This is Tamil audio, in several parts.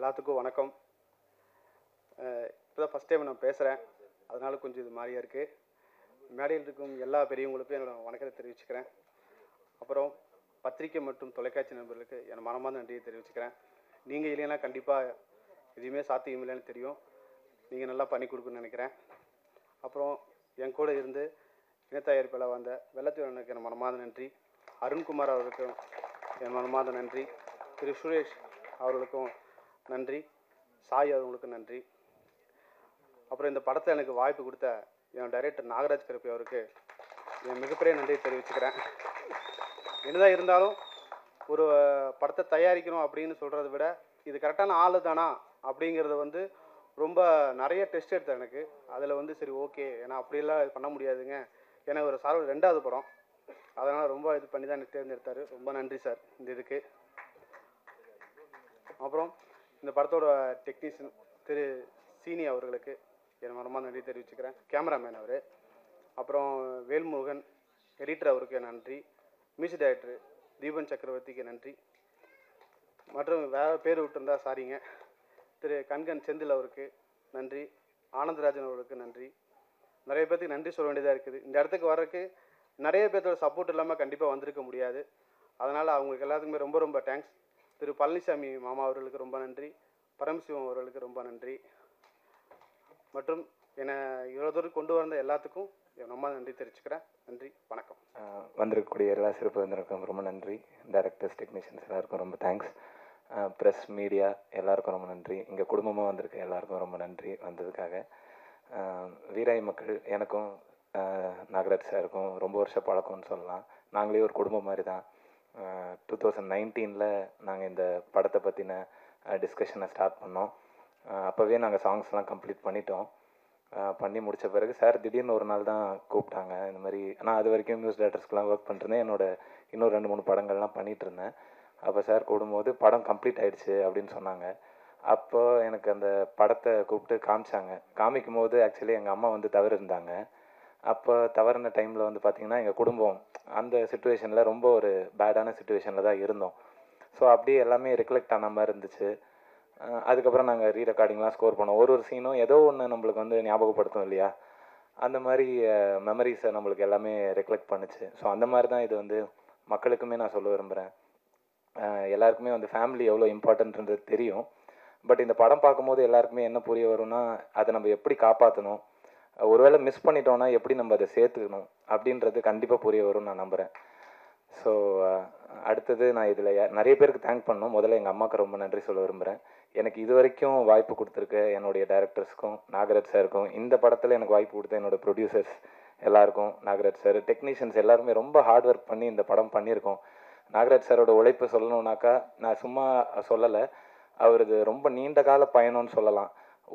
எல்லாத்துக்கும் வணக்கம். இப்போ தான் ஃபஸ்ட் டைம் நான் பேசுகிறேன், அதனால கொஞ்சம் இது மாதிரியா இருக்குது. மேடையில் இருக்கும் எல்லா பெரியவங்களுக்கும் என்னோட வணக்கத்தை தெரிவிச்சுக்கிறேன். அப்புறம் பத்திரிக்கை மற்றும் தொலைக்காட்சி நண்பர்களுக்கு என் மனமார்ந்த நன்றியை தெரிவிச்சுக்கிறேன். நீங்கள் இல்லைன்னா கண்டிப்பாக எதுவுமே சாத்தியம் இல்லைன்னு தெரியும். நீங்கள் நல்லா பண்ணி கொடுக்குன்னு நினைக்கிறேன். அப்புறம் என் கூட இருந்து இனத்தயாரிப்பில் வந்த வெள்ளத்தூரனுக்கு என் மனமார்ந்த நன்றி. அருண்குமார் அவர்களுக்கும் என் மனமார்ந்த நன்றி. திரு சுரேஷ் அவர்களுக்கும் நன்றி. சாய் அவர்களுக்கும் நன்றி. அப்புறம் இந்த படத்தை எனக்கு வாய்ப்பு கொடுத்த என் டைரக்டர் நாகராஜ் கருப்பி அவருக்கு என் மிகப்பெரிய நன்றியை தெரிவிச்சுக்கிறேன். என்னதான் இருந்தாலும் ஒரு படத்தை தயாரிக்கணும் அப்படின்னு சொல்கிறத விட இது கரெக்டான ஆளு தானா அப்படிங்கிறத ரொம்ப நிறைய டெஸ்ட் எடுத்தேன் எனக்கு. அதில் சரி ஓகே, ஏன்னா அப்படியெல்லாம் இது பண்ண முடியாதுங்க, ஏன்னா ஒரு சார் 2வது படம், அதனால் ரொம்ப இது பண்ணி தான் எனக்கு தேர்ந்தெடுத்தார். ரொம்ப நன்றி சார் இந்த இதுக்கு. அப்புறம் இந்த படத்தோட டெக்னீஷியன் திரு சீனி அவர்களுக்கு என் மனமாக நன்றி தெரிவிச்சுக்கிறேன். கேமராமேன் அவர். அப்புறம் வேல்முருகன் எடிட்டர் அவருக்கு நன்றி. மியூசிக் டைரக்டர் தீபன் சக்கரவர்த்திக்கு நன்றி. மற்றும் வேறு பேர் விட்டுருந்தா சாரிங்க. திரு கண்கன் செந்தில் அவருக்கு நன்றி. ஆனந்தராஜன் அவர்களுக்கு நன்றி. நிறைய பேர்த்துக்கு நன்றி சொல்ல வேண்டியதாக இருக்குது. இந்த இடத்துக்கு வர்றதுக்கு நிறைய பேர்த்தோட சப்போர்ட் இல்லாமல் கண்டிப்பாக வந்திருக்க முடியாது. அதனால் அவங்களுக்கு எல்லாத்துக்குமே ரொம்ப ரொம்ப தேங்க்ஸ். திரு பழனிசாமி மாமா அவர்களுக்கு ரொம்ப நன்றி. பரமசிவம் அவர்களுக்கு ரொம்ப நன்றி. மற்றும் என்னை இவ்வளோ தூரம் கொண்டு வந்த எல்லாத்துக்கும் ரொம்ப நன்றி தெரிவிச்சுக்கிறேன். நன்றி, வணக்கம். வந்திருக்கக்கூடிய எல்லா சிறப்பு வந்திருக்கும் ரொம்ப நன்றி. டைரக்டர்ஸ், டெக்னீஷியன்ஸ் எல்லாருக்கும் ரொம்ப தேங்க்ஸ். ப்ரெஸ், மீடியா எல்லாருக்கும் ரொம்ப நன்றி. இங்கே குடும்பமாக வந்திருக்க எல்லாருக்கும் ரொம்ப நன்றி வந்ததுக்காக. வீராய் மக்கள், எனக்கும் நாகராஜ் சாருக்கும் ரொம்ப வருஷம் பழக்கம்னு சொல்லலாம். நாங்களே ஒரு குடும்பம் மாதிரி தான். 2019 நாங்கள் இந்த படத்தை பற்றின டிஸ்கஷனை ஸ்டார்ட் பண்ணோம். அப்போவே நாங்கள் சாங்ஸ்லாம் கம்ப்ளீட் பண்ணிட்டோம். பண்ணி முடித்த பிறகு சார் திடீர்னு ஒரு நாள் தான் கூப்பிட்டாங்க. இந்த மாதிரி நான் அது வரைக்கும் நியூஸ் டேரக்டர்ஸ்க்கெலாம் ஒர்க் பண்ணிருந்தேன். இன்னும் 2-3 படங்கள்லாம் பண்ணிகிட்டு இருந்தேன். அப்போ சார் கூடும்போது படம் கம்ப்ளீட் ஆகிடுச்சு அப்படின்னு சொன்னாங்க. அப்போ எனக்கு அந்த படத்தை கூப்பிட்டு காமிச்சாங்க. காமிக்கும் போது ஆக்சுவலி எங்கள் அம்மா தவறிருந்தாங்க. அப்போ தவறின டைமில் பார்த்திங்கன்னா எங்கள் குடும்பம் அந்த சுச்சுவேஷனில் ரொம்ப ஒரு பேடான சுச்சுவேஷனில் தான் இருந்தோம். ஸோ அப்படியே எல்லாமே ரிஃப்ளெக்ட் ஆன மாதிரி இருந்துச்சு. அதுக்கப்புறம் நாங்கள் ரீரெக்கார்டிங்லாம் ஸ்கோர் பண்ணோம். ஒரு சீனும் ஏதோ ஒன்று நம்மளுக்கு ஞாபகப்படுத்தும் இல்லையா, அந்த மாதிரி மெமரிஸை நம்மளுக்கு எல்லாமே ரெஃப்ளெக்ட் பண்ணுச்சு. ஸோ அந்த மாதிரி தான் இது மக்களுக்குமே நான் சொல்ல விரும்புகிறேன். எல்லாருக்குமே ஃபேமிலி எவ்வளோ இம்பார்ட்டன்ட்ன்றது தெரியும். பட் இந்த படம் பார்க்கும்போது எல்லாருக்குமே என்ன புரிய வரும்னா, அதை நம்ம எப்படி காப்பாற்றணும், ஒருவேளை மிஸ் பண்ணிட்டோன்னா எப்படி நம்ம அதை சேர்த்துக்கணும் அப்படின்றது கண்டிப்பாக புரிய வரும்னு நான் நம்புகிறேன். ஸோ அடுத்தது நான் இதில் நிறைய பேருக்கு தேங்க் பண்ணணும். முதல்ல எங்கள் அம்மாவுக்கு ரொம்ப நன்றி சொல்ல விரும்புகிறேன். எனக்கு இது வரைக்கும் வாய்ப்பு கொடுத்துருக்க என்னுடைய டைரக்டர்ஸ்க்கும் நாகராஜ் சாருக்கும், இந்த படத்தில் எனக்கு வாய்ப்பு கொடுத்த என்னோடய ப்ரொடியூசர்ஸ் எல்லாருக்கும், நாகராஜ் சார், டெக்னீஷியன்ஸ் எல்லாருமே ரொம்ப ஹார்ட் ஒர்க் பண்ணி இந்த படம் பண்ணியிருக்கோம். நாகராஜ் சாரோட உழைப்பு சொல்லணுன்னாக்கா நான் சும்மா சொல்லலை, அவரது ரொம்ப நீண்ட கால பயணம்னு சொல்லலாம்.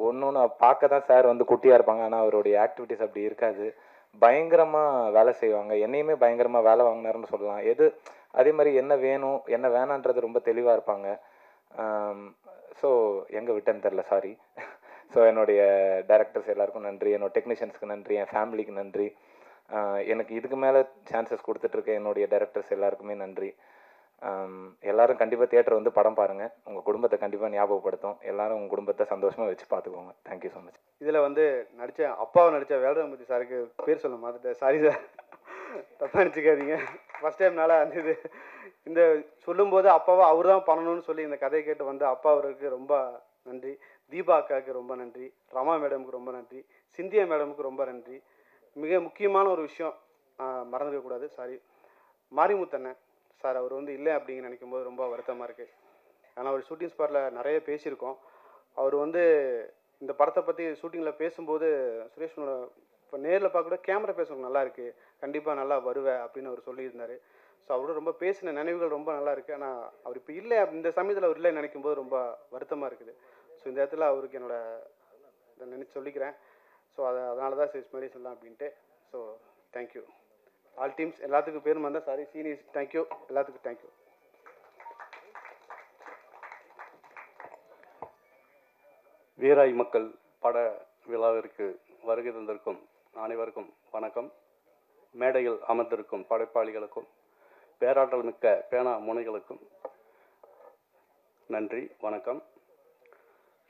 ஒன்று பார்க்க தான் சார் குட்டியாக இருப்பாங்க, ஆனால் அவருடைய ஆக்டிவிட்டீஸ் அப்படி இருக்காது. பயங்கரமாக வேலை செய்வாங்க. என்னையுமே பயங்கரமாக வேலை வாங்கினாருன்னு சொல்லலாம். அதே மாதிரி என்ன வேணும் என்ன வேணான்றது ரொம்ப தெளிவாக இருப்பாங்க. ஸோ எங்கே விட்டேன்னு தெரில, சாரி. ஸோ என்னுடைய டைரக்டர்ஸ் எல்லாருக்கும் நன்றி, என்னோட டெக்னீஷியன்ஸ்க்கு நன்றி, என் ஃபேமிலிக்கு நன்றி, எனக்கு இதுக்கு மேலே சான்சஸ் கொடுத்துட்ருக்க என்னுடைய டைரக்டர்ஸ் எல்லாருக்குமே நன்றி. எல்லோரும் கண்டிப்பாக தியேட்டர் படம் பாருங்கள். உங்கள் குடும்பத்தை கண்டிப்பாக ஞாபகப்படுத்தும். எல்லோரும் உங்கள் குடும்பத்தை சந்தோஷமாக வச்சு பார்த்துக்கோங்க. Thank you so much. இதில் அப்பாவை நடித்த வேல்ராமூர்த்தி சாருக்கு பேர் சொல்ல மாட்டேன், சாரி சார், தப்பாக நினச்சிக்காதீங்க. ஃபஸ்ட் டைம்னால இந்த சொல்லும்போது அப்பாவை அவர் தான் பண்ணணும்னு சொல்லி இந்த கதையை கேட்டு அப்பா அவருக்கு ரொம்ப நன்றி. தீபா அக்காவுக்கு ரொம்ப நன்றி. ரமா மேடமுக்கு ரொம்ப நன்றி. சிந்தியா மேடமுக்கு ரொம்ப நன்றி. மிக முக்கியமான ஒரு விஷயம் மறந்துடக்கூடாது, சாரி, மாரிமுத்தண்ணன் சார். அவர் இல்லை அப்படிங்க நினைக்கும் போது ரொம்ப வருத்தமாக இருக்குது. ஆனால் அவர் ஷூட்டிங் ஸ்பாட்டில் நிறைய பேசியிருக்கோம். அவர் இந்த படத்தை பற்றி ஷூட்டிங்கில் பேசும்போது சுரேஷ் இப்போ நேரில் பார்க்க கேமரா பேசணும் நல்லா இருக்குது, கண்டிப்பாக நல்லா வருவேன் அப்படின்னு அவர் சொல்லியிருந்தார். ஸோ அவரோட ரொம்ப பேசின நினைவுகள் ரொம்ப நல்லா இருக்குது. ஆனால் அவர் இப்போ இல்லை, இந்த சமயத்தில் அவர் இல்லைன்னு நினைக்கும் போது ரொம்ப வருத்தமாக இருக்குது. ஸோ இந்த இடத்துல அவருக்கு இதை நினச்சி சொல்லிக்கிறேன். ஸோ அதனால தான் சரி மாதிரி சொல்லலாம் அப்படின்ட்டு. ஸோ தேங்க்யூ ஆல் டீம்ஸ், எல்லாத்துக்கும் பேரும் வந்தால் சாரி, சீனியர்ஸ் தேங்க்யூ, எல்லாத்துக்கும் தேங்க்யூ. வீராய் மக்கள் பட விழாவிற்கு வருகை தந்திருக்கும் அனைவருக்கும் வணக்கம். மேடையில் அமர்ந்திருக்கும் படைப்பாளிகளுக்கும் பேராற்றல் மிக்க பேனா முனைகளுக்கும் நன்றி, வணக்கம்.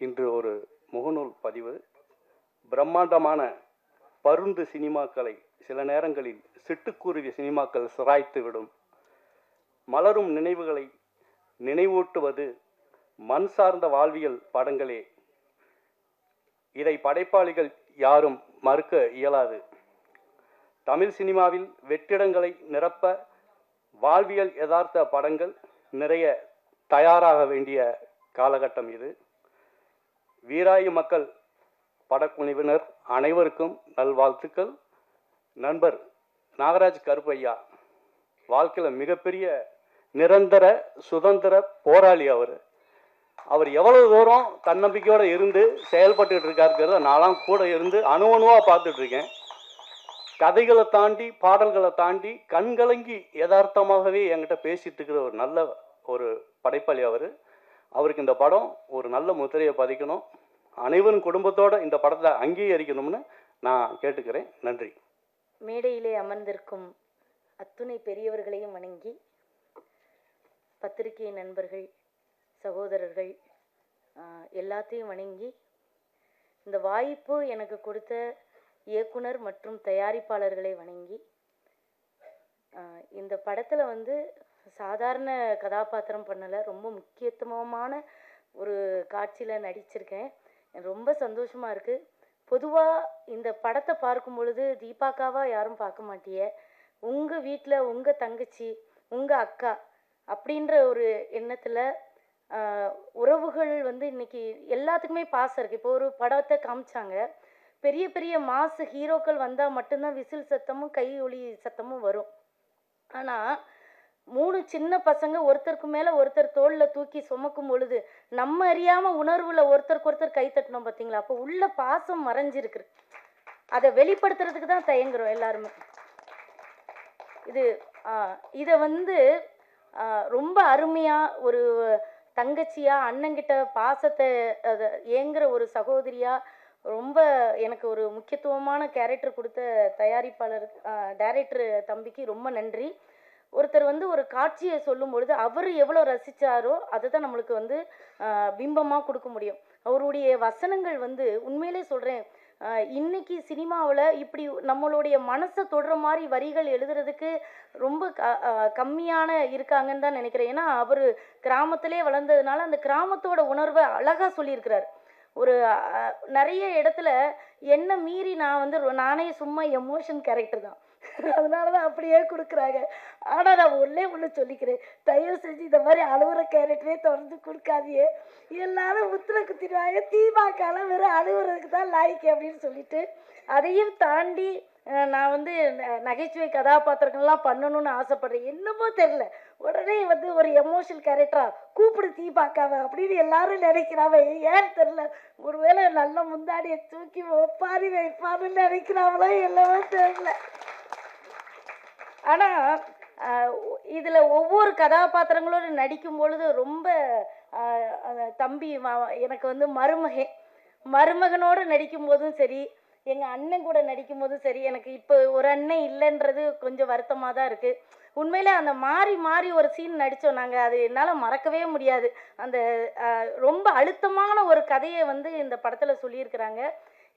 இன்று ஒரு முகநூல் பதிவு. பிரம்மாண்டமான பருந்து சினிமாக்களை சில நேரங்களில் சிட்டுக்குருவி சினிமாக்கள் சிராய்த்து விடும். மலரும் நினைவுகளை நினைவூட்டுவது மண் சார்ந்த வாழ்வியல் படங்களே. இதை படைப்பாளிகள் யாரும் மறுக்க இயலாது. தமிழ் சினிமாவில் வெற்றிடங்களை நிரப்ப வாழ்வியல் யதார்த்த படங்கள் நிறைய தயாராக வேண்டிய காலகட்டம் இது. வீராயு மக்கள் படக்குழுவினர் அனைவருக்கும் நல்வாழ்த்துக்கள். நண்பர் நாகராஜ் கருப்பையா வாழ்க்கையில் மிகப்பெரிய நிரந்தர சுதந்திர போராளி. அவர் எவ்வளவு தூரம் தன்னம்பிக்கையோடு இருந்து செயல்பட்டு இருக்காருங்கிறத நான்லாம் கூட இருந்து அணுவணுவாக பார்த்துட்டு இருக்கேன். கதைகளை தாண்டி பாடல்களை தாண்டி கண்கலங்கி யதார்த்தமாகவே என்கிட்ட பேசிட்டு இருக்கிற ஒரு நல்ல ஒரு படைப்பாளி அவருக்கு இந்த படம் ஒரு நல்ல முத்திரையை பதிக்கணும். அனைவரும் குடும்பத்தோடு இந்த படத்தை அங்கீகரிக்கணும்னு நான் கேட்டுக்கிறேன். நன்றி. மேடையிலே அமர்ந்திருக்கும் அத்துணை பெரியவர்களையும் வணங்கி, பத்திரிகை நண்பர்கள், சகோதரர்கள் எல்லாத்தையும் வணங்கி, இந்த வாய்ப்பு எனக்கு கொடுத்த இயக்குனர் மற்றும் தயாரிப்பாளர்களை வணங்கி, இந்த படத்தில் சாதாரண கதாபாத்திரம் பண்ணலை, ரொம்ப முக்கியத்துவமான ஒரு காட்சியில் நடிச்சிருக்கேன். ரொம்ப சந்தோஷமாக இருக்குது. பொதுவாக இந்த படத்தை பார்க்கும் பொழுது தீபாக்காவா யாரும் பார்க்க மாட்டிய, உங்கள் வீட்டில் உங்கள் தங்கச்சி, உங்கள் அக்கா அப்படின்ற ஒரு எண்ணத்தில் உறவுகள் இன்னைக்கு எல்லாத்துக்குமே பாசம் இருக்குது. இப்போ ஒரு படத்தை காமிச்சாங்க, பெரிய பெரிய மாசு ஹீரோக்கள் வந்தால் மட்டும்தான் விசில் சத்தமும் கை ஒலி சத்தமும் வரும். ஆனால் 3 சின்ன பசங்க ஒருத்தருக்கு மேலே ஒருத்தர் தோளில் தூக்கி சுமக்கும் பொழுது நம்ம அறியாமல் உணர்வில் ஒருத்தருக்கு ஒருத்தர் கை தட்டணும் பார்த்தீங்களா? அப்போ உள்ள பாசம் மறைஞ்சிருக்கு. அதை வெளிப்படுத்துறதுக்கு தான் தயங்குறோம் எல்லாருமே. இதை ரொம்ப அருமையாக ஒரு தங்கச்சியாக அண்ணங்கிட்ட பாசத்தை ஏங்குற ஒரு சகோதரியாக ரொம்ப எனக்கு ஒரு முக்கியத்துவமான கேரக்டர் கொடுத்த தயாரிப்பாளர் டைரக்டர் தம்பிக்கு ரொம்ப நன்றி. ஒருத்தர் ஒரு காட்சியை சொல்லும் பொழுது அவர் எவ்வளோ ரசித்தாரோ அதை தான் நம்மளுக்கு பிம்பமாக கொடுக்க முடியும். அவருடைய வசனங்கள் உண்மையிலே சொல்கிறேன், இன்னைக்கு சினிமாவில் இப்படி நம்மளுடைய மனசை தொடுற மாதிரி வரிகள் எழுதுறதுக்கு ரொம்ப கம்மியான இருக்காங்கன்னு தான் நினைக்கிறேன். ஏன்னா அவர் கிராமத்திலே வளர்ந்ததுனால அந்த கிராமத்தோட உணர்வை அழகாக சொல்லியிருக்கிறார். ஒரு நிறைய இடத்துல என்ன மீறி நான் நானே சும்மா எமோஷன் கேரக்டர் தான், அதனால தான் அப்படியே கொடுக்குறாங்க. ஆனால் நான் ஒன்று சொல்லிக்கிறேன், தயவு செஞ்சு இந்த மாதிரி அழுகுற கேரக்டரே தொடர்ந்து கொடுக்காதியே. எல்லாரும் முத்திர குத்திடுவாங்க, தீபாக்கால வெறும் அழுகுறதுக்கு தான் லாய்க்கு அப்படின்னு சொல்லிட்டு, அதையும் தாண்டி நான் நகைச்சுவை கதாபாத்திரங்கள்லாம் பண்ணணும்னு ஆசைப்படுறேன். என்னமோ தெரில, உடனே ஒரு எமோஷனல் கேரக்டரா கூப்பிடு தீபாக்காவ அப்படின்னு எல்லாரும் நினைக்கிறாங்க. ஏன்னு தெரில, ஒருவேளை நல்ல முந்தாடியை தூக்கி ஒப்பாரி வைப்பாருன்னு நினைக்கிறாங்களோ என்னவோ தெரில. ஆனால் இதில் ஒவ்வொரு கதாபாத்திரங்களோடு நடிக்கும் பொழுது ரொம்ப தம்பி எனக்கு மருமகனோடு நடிக்கும் போதும் சரி, எங்கள் அண்ணன் கூட நடிக்கும் போதும் சரி, எனக்கு இப்போ ஒரு அண்ணன் இல்லைன்றது கொஞ்சம் வருத்தமாக தான் இருக்குது. உண்மையிலே அந்த மாறி மாறி ஒரு சீன் நடித்தோம் நாங்கள், அது என்னால் மறக்கவே முடியாது. அந்த ரொம்ப அழுத்தமான ஒரு கதையை இந்த படத்தில் சொல்லியிருக்கிறாங்க.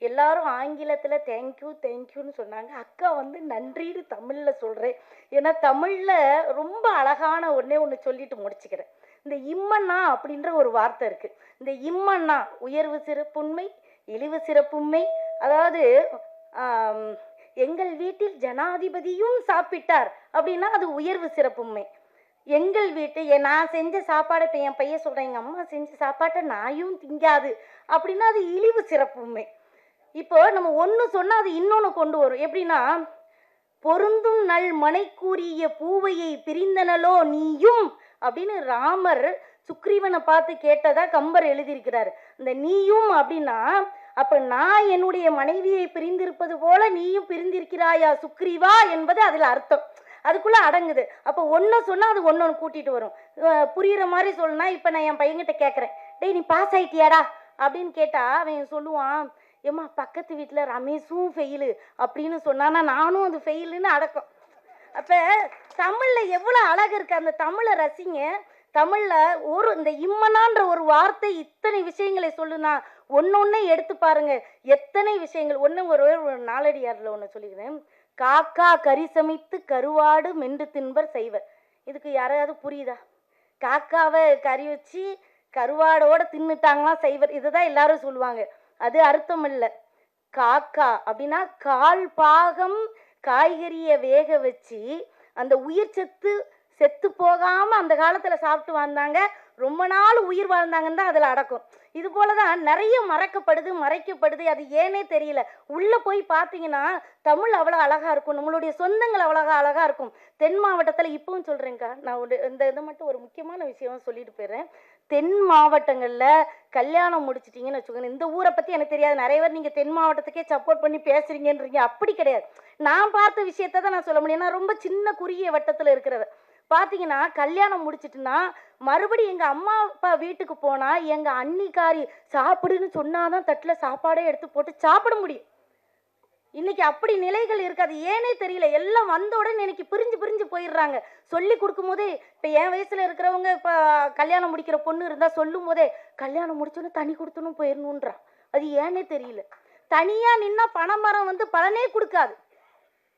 எல்லாரும் ஆங்கிலத்தில் தேங்க்யூன்னு சொன்னாங்க. அக்கா நன்றின்னு தமிழில் சொல்கிறேன். ஏன்னா தமிழில் ரொம்ப அழகான ஒன்று சொல்லிட்டு முடிச்சுக்கிறேன். இந்த இம்மண்ணா அப்படின்ற ஒரு வார்த்தை இருக்குது. இந்த இம்மண்ணா உயர்வு சிறப்புண்மை, இழிவு சிறப்புண்மை. அதாவது எங்கள் வீட்டில் ஜனாதிபதியும் சாப்பிட்டார் அப்படின்னா அது உயர்வு சிறப்புண்மை. எங்கள் வீட்டு நான் செஞ்ச சாப்பாடை இப்போ என் பையன் சொல்கிறேன், எங்கள் அம்மா செஞ்ச சாப்பாட்டை நாயும் திங்காது அப்படின்னா அது இழிவு சிறப்புண்மை. இப்போ நம்ம ஒன்று சொன்னால் அது இன்னொன்று கொண்டு வரும். எப்படின்னா, பொருந்தும் நல் மனை கூறிய பூவையை பிரிந்தனலோ நீயும் அப்படின்னு ராமர் சுக்ரீவனை பார்த்து கேட்டதா கம்பர் எழுதியிருக்கிறார். இந்த நீயும் அப்படின்னா, அப்போ நான் என்னுடைய மனைவியை பிரிந்திருப்பது போல நீயும் பிரிந்திருக்கிறாயா சுக்ரீவா என்பது அதில் அர்த்தம், அதுக்குள்ளே அடங்குது. அப்போ ஒன்று சொன்னால் அது ஒன்று கூட்டிகிட்டு வரும். புரிகிற மாதிரி சொல்லணும்னா, இப்போ நான் என் பையன்கிட்ட கேட்குறேன், டேய் நீ பாஸ் ஆகிட்டியாடா அப்படின்னு கேட்டால் அவன் சொல்லுவான், ஏம்மா பக்கத்து வீட்டில் ரமேஷும் ஃபெயிலு அப்படின்னு சொன்னான்னா நானும் அது ஃபெயிலுன்னு அடக்கம். அப்போ தமிழில் எவ்வளோ அழகு இருக்குது, அந்த தமிழை ரசிங்க. தமிழில் இந்த இம்மனான்ற ஒரு வார்த்தை இத்தனை விஷயங்களை சொல்லுனா ஒன்னொன்னே எடுத்து பாருங்க, எத்தனை விஷயங்கள். ஒரு நாலடியாரில் ஒன்று சொல்லிக்கிறேன். காக்கா கறி சமைத்து கருவாடு மென்று தின்பர் செய்வர். இதுக்கு யாராவது புரியுதா? காக்காவை கறி வச்சு கருவாடோட தின்னுட்டாங்களாம் செய்வர். இதுதான் எல்லாரும் சொல்லுவாங்க. அது அர்த்தம் இல்லை. காக்கா அப்படின்னா கால் பாகம் காய்கறியை வேக வச்சு அந்த உயிர் செத்து போகாமல் அந்த காலத்தில் சாப்பிட்டு வந்தாங்க. ரொம்ப நாள் உயிர் வாழ்ந்தாங்கன்னு தான் அதில் அடக்கும். இது போல தான் நிறைய மறைக்கப்படுது. அது ஏனே தெரியல. உள்ளே போய் பார்த்தீங்கன்னா தமிழ் அவ்வளோ அழகாக இருக்கும், நம்மளுடைய சொந்தங்கள் அழகாக இருக்கும். தென் மாவட்டத்தில் இப்பவும் சொல்கிறேங்க்கா, நான் இதை மட்டும் ஒரு முக்கியமான விஷயம் சொல்லிட்டு போயிடுறேன். தென் மாவட்டங்களில் கல்யாணம் முடிச்சிட்டிங்கன்னு வச்சுக்கோங்க. இந்த ஊரை பற்றி எனக்கு தெரியாது, நிறைய பேர் நீங்கள் தென் மாவட்டத்துக்கே சப்போர்ட் பண்ணி பேசுகிறீங்கன்றீங்க. அப்படி கிடையாது. நான் பார்த்த விஷயத்தை தான் நான் சொல்ல முடியும். நான் ரொம்ப சின்ன குறுகிய வட்டத்தில் இருக்கிறவ. பார்த்தீங்கன்னா கல்யாணம் முடிச்சிட்டுனா மறுபடியும் எங்கள் அம்மா அப்பா வீட்டுக்கு போனால் எங்கள் அன்னிக்காரி சாப்பிடுன்னு சொன்னாதான் தட்டில் சாப்பாடே எடுத்து போட்டு சாப்பிட முடியும். இன்னைக்கு அப்படி நிலைகள் இருக்காது. ஏனே தெரியல. எல்லாம் வந்த உடனே இன்னைக்கு பிரிஞ்சு போயிடுறாங்க. சொல்லி கொடுக்கும் போதே, இப்போ என் வயசில் இருக்கிறவங்க இப்போ கல்யாணம் முடிக்கிற பொண்ணு இருந்தால் சொல்லும் போதே கல்யாணம் முடிச்சோன்னு தனி கொடுத்துன்னு போயிடணுன்றா. அது ஏனே தெரியல. தனியாக நின்னா பனைமரம் பலனே கொடுக்காது.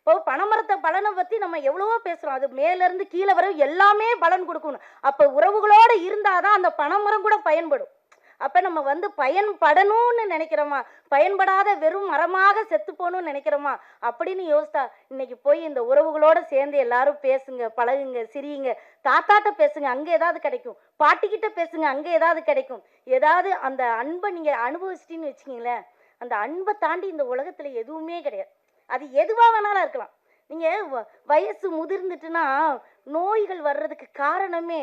இப்போ பனைமரத்தை பலனை பற்றி நம்ம எவ்வளவோ பேசுகிறோம். அது மேலேருந்து கீழே வர எல்லாமே பலன் கொடுக்கணும். அப்போ உறவுகளோடு இருந்தால் தான் அந்த பனைமரம் கூட பயன்படும். அப்போ நம்ம பயன்படணும்னு நினைக்கிறோமா, பயன்படாத வெறும் மரமாக செத்து போகணும்னு நினைக்கிறோமா அப்படின்னு யோசித்தா இன்னைக்கு போய் இந்த உறவுகளோடு சேர்ந்து எல்லாரும் பேசுங்க, பழகுங்க, சிரியுங்க. தாத்தாட்ட பேசுங்க, அங்கே ஏதாவது கிடைக்கும். பாட்டிக்கிட்ட பேசுங்க, அங்கே ஏதாவது கிடைக்கும். ஏதாவது அந்த அன்பை நீங்கள் அனுபவிச்சிட்டின்னு வச்சுக்கிங்களேன், அந்த அன்பை தாண்டி இந்த உலகத்தில் எதுவுமே கிடையாது. அது எதுவாக வேணாலும் இருக்கலாம். நீங்கள் வயசு முதிர்ந்துட்டுனா நோய்கள் வர்றதுக்கு காரணமே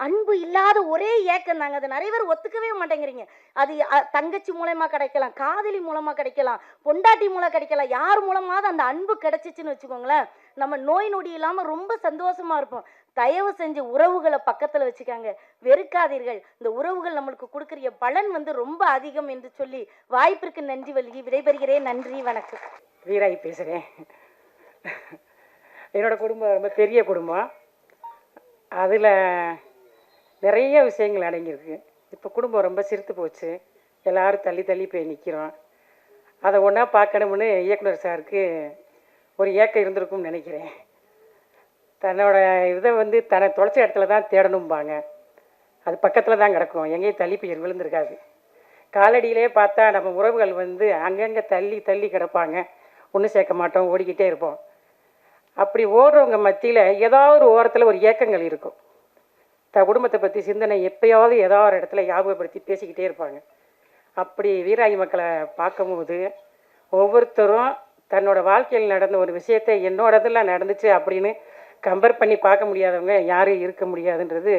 அன்பு இல்லாத ஒரே ஏக்கம் தாங்க. அதை நிறைய பேர் ஒத்துக்கவே மாட்டேங்கிறீங்க. அது தங்கச்சி மூலமாக கிடைக்கலாம், காதலி மூலமாக கிடைக்கலாம், பொண்டாட்டி மூலம் கிடைக்கலாம். யார் மூலமாவது அந்த அன்பு கிடைச்சிச்சின்னு வச்சுக்கோங்களேன், நம்ம நோய் நொடி இல்லாமல் ரொம்ப சந்தோஷமாக இருப்போம். தயவு செஞ்சு உறவுகளை பக்கத்தில் வச்சுக்காங்க, வெறுக்காதீர்கள். இந்த உறவுகள் நம்மளுக்கு கொடுக்குற பலன் ரொம்ப அதிகம் என்று சொல்லி வாய்ப்பிற்கு நன்றி வழங்கி விடைபெறுகிறேன். நன்றி, வணக்கம். வீராயி பேசுகிறேன். என்னோடய குடும்பம் ரொம்ப பெரிய குடும்பம். அதில் நிறைய விஷயங்கள் அடங்கியிருக்கு. இப்போ குடும்பம் ரொம்ப சிரித்து போச்சு. எல்லோரும் தள்ளி போய் நிற்கிறோம். அதை ஒன்றா பார்க்கணும்னு இயக்குனர் சாருக்கு ஒரு ஏக்கம் இருந்திருக்கும்னு நினைக்கிறேன். தன்னோட இதை தன்னை தொலைச்ச இடத்துல தான் தேடணும்பாங்க. அது பக்கத்தில் தான் கிடக்கும், எங்கேயும் தள்ளி போய் விழுந்திருக்காது. காலடியிலே பார்த்தா நம்ம உறவுகள் அங்கங்கே தள்ளி கிடப்பாங்க. ஒன்றும் சேர்க்க மாட்டோம், ஓடிக்கிட்டே இருப்போம். அப்படி ஓடுறவங்க மத்தியில் ஏதாவது ஒரு ஓரத்தில் ஒரு ஏக்கங்கள் இருக்கும். குடும்பத்தை பற்றி சிந்தனை எப்பயாவது ஏதாவது ஒரு இடத்துல ஞாபகப்படுத்தி பேசிக்கிட்டே இருப்பாங்க. அப்படி வீராயி மக்களை பார்க்கும்போது ஒவ்வொருத்தரும் தன்னோட வாழ்க்கையில் நடந்த ஒரு விஷயத்தை என்னோட இதில் நடந்துச்சு அப்படின்னு கம்பேர் பண்ணி பார்க்க முடியாதவங்க யாரும் இருக்க முடியாதுன்றது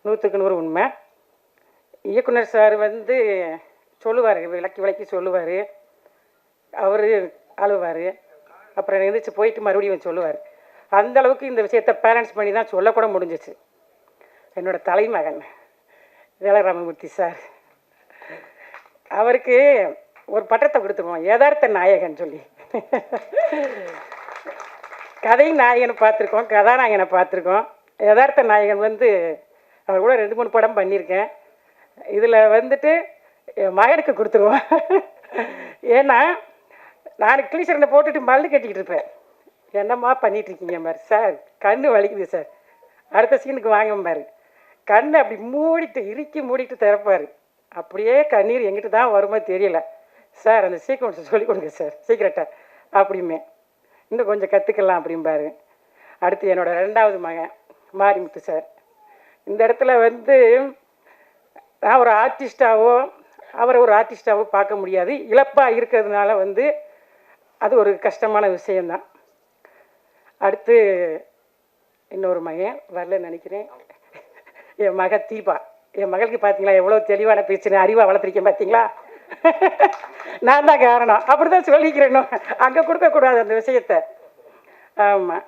100க்கு 100 உண்மை. இயக்குனர் சார் சொல்லுவார், விளக்கி சொல்லுவார். அவர் அழுவார், அப்புறம் எழுந்திரிச்சு போயிட்டு மறுபடியும் சொல்லுவார். அந்தளவுக்கு இந்த விஷயத்தை பேலன்ஸ் பண்ணி தான் சொல்லக்கூட முடிஞ்சிச்சு. என்னோட தலைமகன் வேலராமமூர்த்தி சார், அவருக்கு ஒரு பட்டத்தை கொடுத்துருவோம், யதார்த்த நாயகன் சொல்லி. கதை நாயகனை பார்த்துருக்கோம், கதாநாயகனை பார்த்துருக்கோம். யதார்த்த நாயகன் அவர் கூட 2-3 படம் பண்ணியிருக்கேன். இதில் என் மகனுக்கு கொடுத்துருவோம். ஏன்னா நான் கிளீசரனை போட்டுட்டு மல்லு கட்டிக்கிட்டு இருப்பேன். என்னம்மா பண்ணிகிட்ருக்கீங்க பாரு சார், கண்ணு வலிக்குது சார், அடுத்த சீனுக்கு வாங்க பாரு. கண்ணை அப்படி இறுக்கி மூடிட்டு திறப்பார். அப்படியே கண்ணீர் எங்கிட்ட தான் வருமோ தெரியல. சார் அந்த சீக்வன்ஸை சொல்லிக் கொடுங்க சார் சீக்கிரட்டாக அப்படிமே, இன்னும் கொஞ்சம் கற்றுக்கலாம் அப்படிம்பாரு. அடுத்து என்னோடய 2வது மகன் மாரிமுத்து சார். இந்த இடத்துல நான் ஒரு ஆர்டிஸ்டாவோ அவரை ஒரு ஆர்டிஸ்டாவோ பார்க்க முடியாது. இழப்பாக இருக்கிறதுனால அது ஒரு கஷ்டமான விஷயந்தான். அடுத்து இன்னொரு மகன் வரலன்னு நினைக்கிறேன், என் மக தீபா. என் மகளுக்கு பார்த்தீங்களா எவ்வளோ தெளிவான பேச்சுன்னு, அறிவாக வளர்த்துருக்கேன் பார்த்தீங்களா. நான் தான் காரணம், அப்படி தான் சொல்லிக்கிறேன். அங்கே கொடுக்கக்கூடாது அந்த விஷயத்தை. ஆமாம்.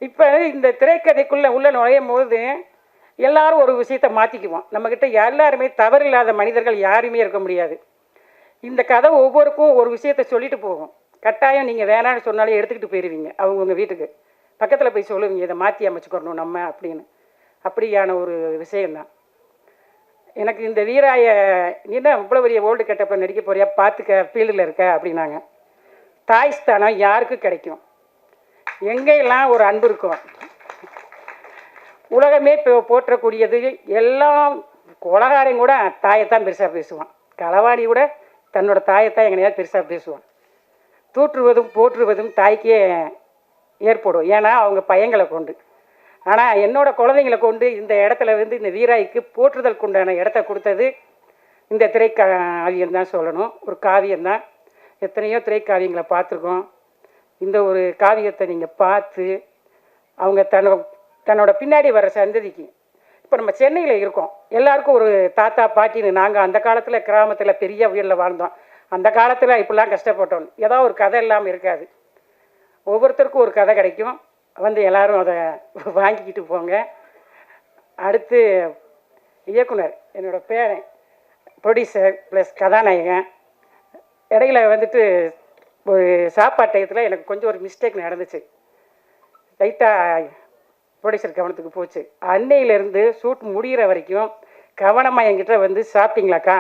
இப்போ இந்த திரைக்கதைக்குள்ளே நுழையும் போது எல்லாரும் ஒரு விஷயத்தை மாற்றிக்குவோம். நம்மக்கிட்ட எல்லாருமே தவறில்லாத மனிதர்கள் யாருமே இருக்க முடியாது. இந்த கதை ஒவ்வொருக்கும் ஒரு விஷயத்தை சொல்லிட்டு போகும். கட்டாயம் நீங்கள் வேணான்னு சொன்னாலே எடுத்துக்கிட்டு போயிடுவீங்க. அவங்கவுங்க வீட்டுக்கு பக்கத்தில் போய் சொல்லுவீங்க, இதை மாற்றி அமைச்சுக்கிறணும் நம்ம அப்படின்னு. அப்படியான ஒரு விஷயந்தான். எனக்கு இந்த வீராய நீ தான் இவ்வளோ பெரிய ஓல்டு கெட்டப்பில் நடிக்க போறியா, பார்த்துக்க ஃபீல்டில் இருக்க அப்படின்னாங்க. தாய் ஸ்தானம் யாருக்கும் கிடைக்கும், எங்கெல்லாம் ஒரு அன்பு இருக்கும். உலகமே இப்போ போற்றக்கூடியது எல்லாம். கொலகாரையும் கூட தாயைத்தான் பெருசாக பேசுவான், களவாணி கூட தன்னோட தாயைத்தான் எங்கனையாவது பெருசாக பேசுவான். தூற்றுவதும் போற்றுவதும் தாய்க்கே ஏற்படும், ஏன்னா அவங்க பையங்களை கொண்டு. ஆனால் என்னோடய குழந்தைங்களை கொண்டு இந்த இடத்துல வந்து இந்த வீராய்க்கு போற்றுதலுக்கு உண்டான இடத்த கொடுத்தது இந்த திரைக்காவியம் தான் சொல்லணும். ஒரு காவியம்தான். எத்தனையோ திரைக்காவியங்களை பார்த்துருக்கோம். இந்த ஒரு காவியத்தை நீங்கள் பார்த்து அவங்க தன்னோட பின்னாடி வர சந்ததிக்கு, இப்போ நம்ம சென்னையில் இருக்கோம், எல்லாருக்கும் ஒரு தாத்தா பாட்டின்னு, நாங்கள் அந்த காலத்தில் கிராமத்தில் பெரிய வீட்டில் வாழ்ந்தோம், அந்த காலத்தில் இப்படிலாம் கஷ்டப்பட்டோம், ஏதாவது ஒரு கதை இல்லாமல் இருக்காது. ஒவ்வொருத்தருக்கும் ஒரு கதை கிடைக்கும், வந்து எல்லோரும் அதை வாங்கிக்கிட்டு போங்க. அடுத்து இயக்குனர், என்னோடய பேரன், ப்ரொடியூசர் ப்ளஸ் கதாநாயகன். இடையில வந்துட்டு ஒரு சாப்பாட்டு டயத்தில் எனக்கு கொஞ்சம் ஒரு மிஸ்டேக் நடந்துச்சு. லைட்டாக ப்ரொடியூசர் கவனத்துக்கு போச்சு. அன்னையிலேருந்து ஷூட் முடிகிற வரைக்கும் கவனமாக என்கிட்ட வந்து சாப்பிட்டீங்களாக்கா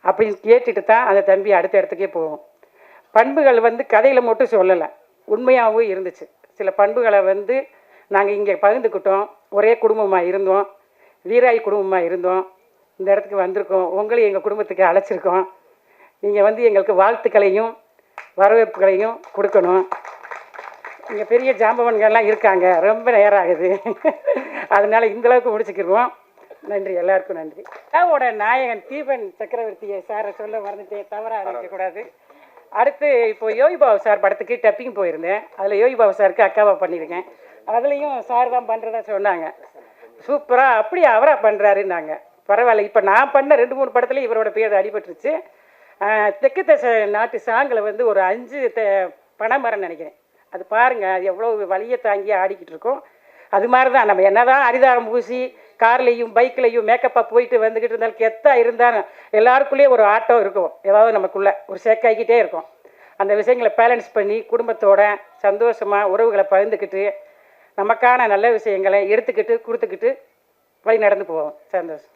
அப்படின்னு கேட்டுட்டு தான் அந்த தம்பி அடுத்த இடத்துக்கே போவோம். பண்புகள் வந்து கதையில் மட்டும் சொல்லலை, உண்மையாகவும் இருந்துச்சு. சில பண்புகளை வந்து நாங்கள் இங்கே பகிர்ந்துக்கிட்டோம். ஒரே குடும்பமாக இருந்தோம், வீராய் குடும்பமாக இருந்தோம். இந்த இடத்துக்கு வந்திருக்கோம், உங்களையும் எங்கள் குடும்பத்துக்கு அழைச்சிருக்கோம். நீங்கள் வந்து எங்களுக்கு வாழ்த்துக்களையும் வரவேற்புகளையும் கொடுக்கணும். இங்கே பெரிய ஜாம்பவன்கள்லாம் இருக்காங்க, ரொம்ப நேரம் ஆகுது, அதனால் இந்தளவுக்கு முடிச்சுக்கிடுவோம். நன்றி, எல்லாருக்கும் நன்றி. அதாவோட நாயகன் தீபன் சக்கரவர்த்தியை சாரை சொல்ல மறந்துட்டேன், தவறாக இருக்கக்கூடாது. அடுத்து இப்போ யோகி பாபு சார் படத்துக்கு டப்பிங் போயிருந்தேன். அதில் யோகி பாபு சாருக்கு அக்காவாக பண்ணியிருக்கேன். அதுலேயும் சார் தான் பண்ணுறதா சொன்னாங்க. சூப்பராக அப்படியே அவராக பண்ணுறாருன்னாங்க. பரவாயில்ல. இப்போ நான் பண்ண 2-3 படத்துலேயும் இவரோட பேர் அடிபட்டுருச்சு. தெற்கு தசை நாட்டு சாங்கில் வந்து ஒரு 5 பனைமரம் நினைக்கிறேன், அது பாருங்கள், அது எவ்வளோ வலியை தாங்கி ஆடிக்கிட்டு இருக்கோம். அது மாதிரி தான் நம்ம என்ன தான் அரிதாரம் பூசி கார்லேயும் பைக்லேயும் மேக்கப்பாக போயிட்டு வந்துக்கிட்டு இருந்தாலும் கெத்தாக இருந்தாலும் எல்லாருக்குள்ளேயே ஒரு ஆட்டம் இருக்கும், ஏதாவது நமக்குள்ளே ஒரு சேக்காகிக்கிட்டே இருக்கும். அந்த விஷயங்களை பேலன்ஸ் பண்ணி குடும்பத்தோட சந்தோஷமாக உறவுகளை பகிர்ந்துக்கிட்டு நமக்கான நல்ல விஷயங்களை எடுத்துக்கிட்டு கொடுத்துக்கிட்டு வழி நடந்து போவோம். சந்தோஷம்.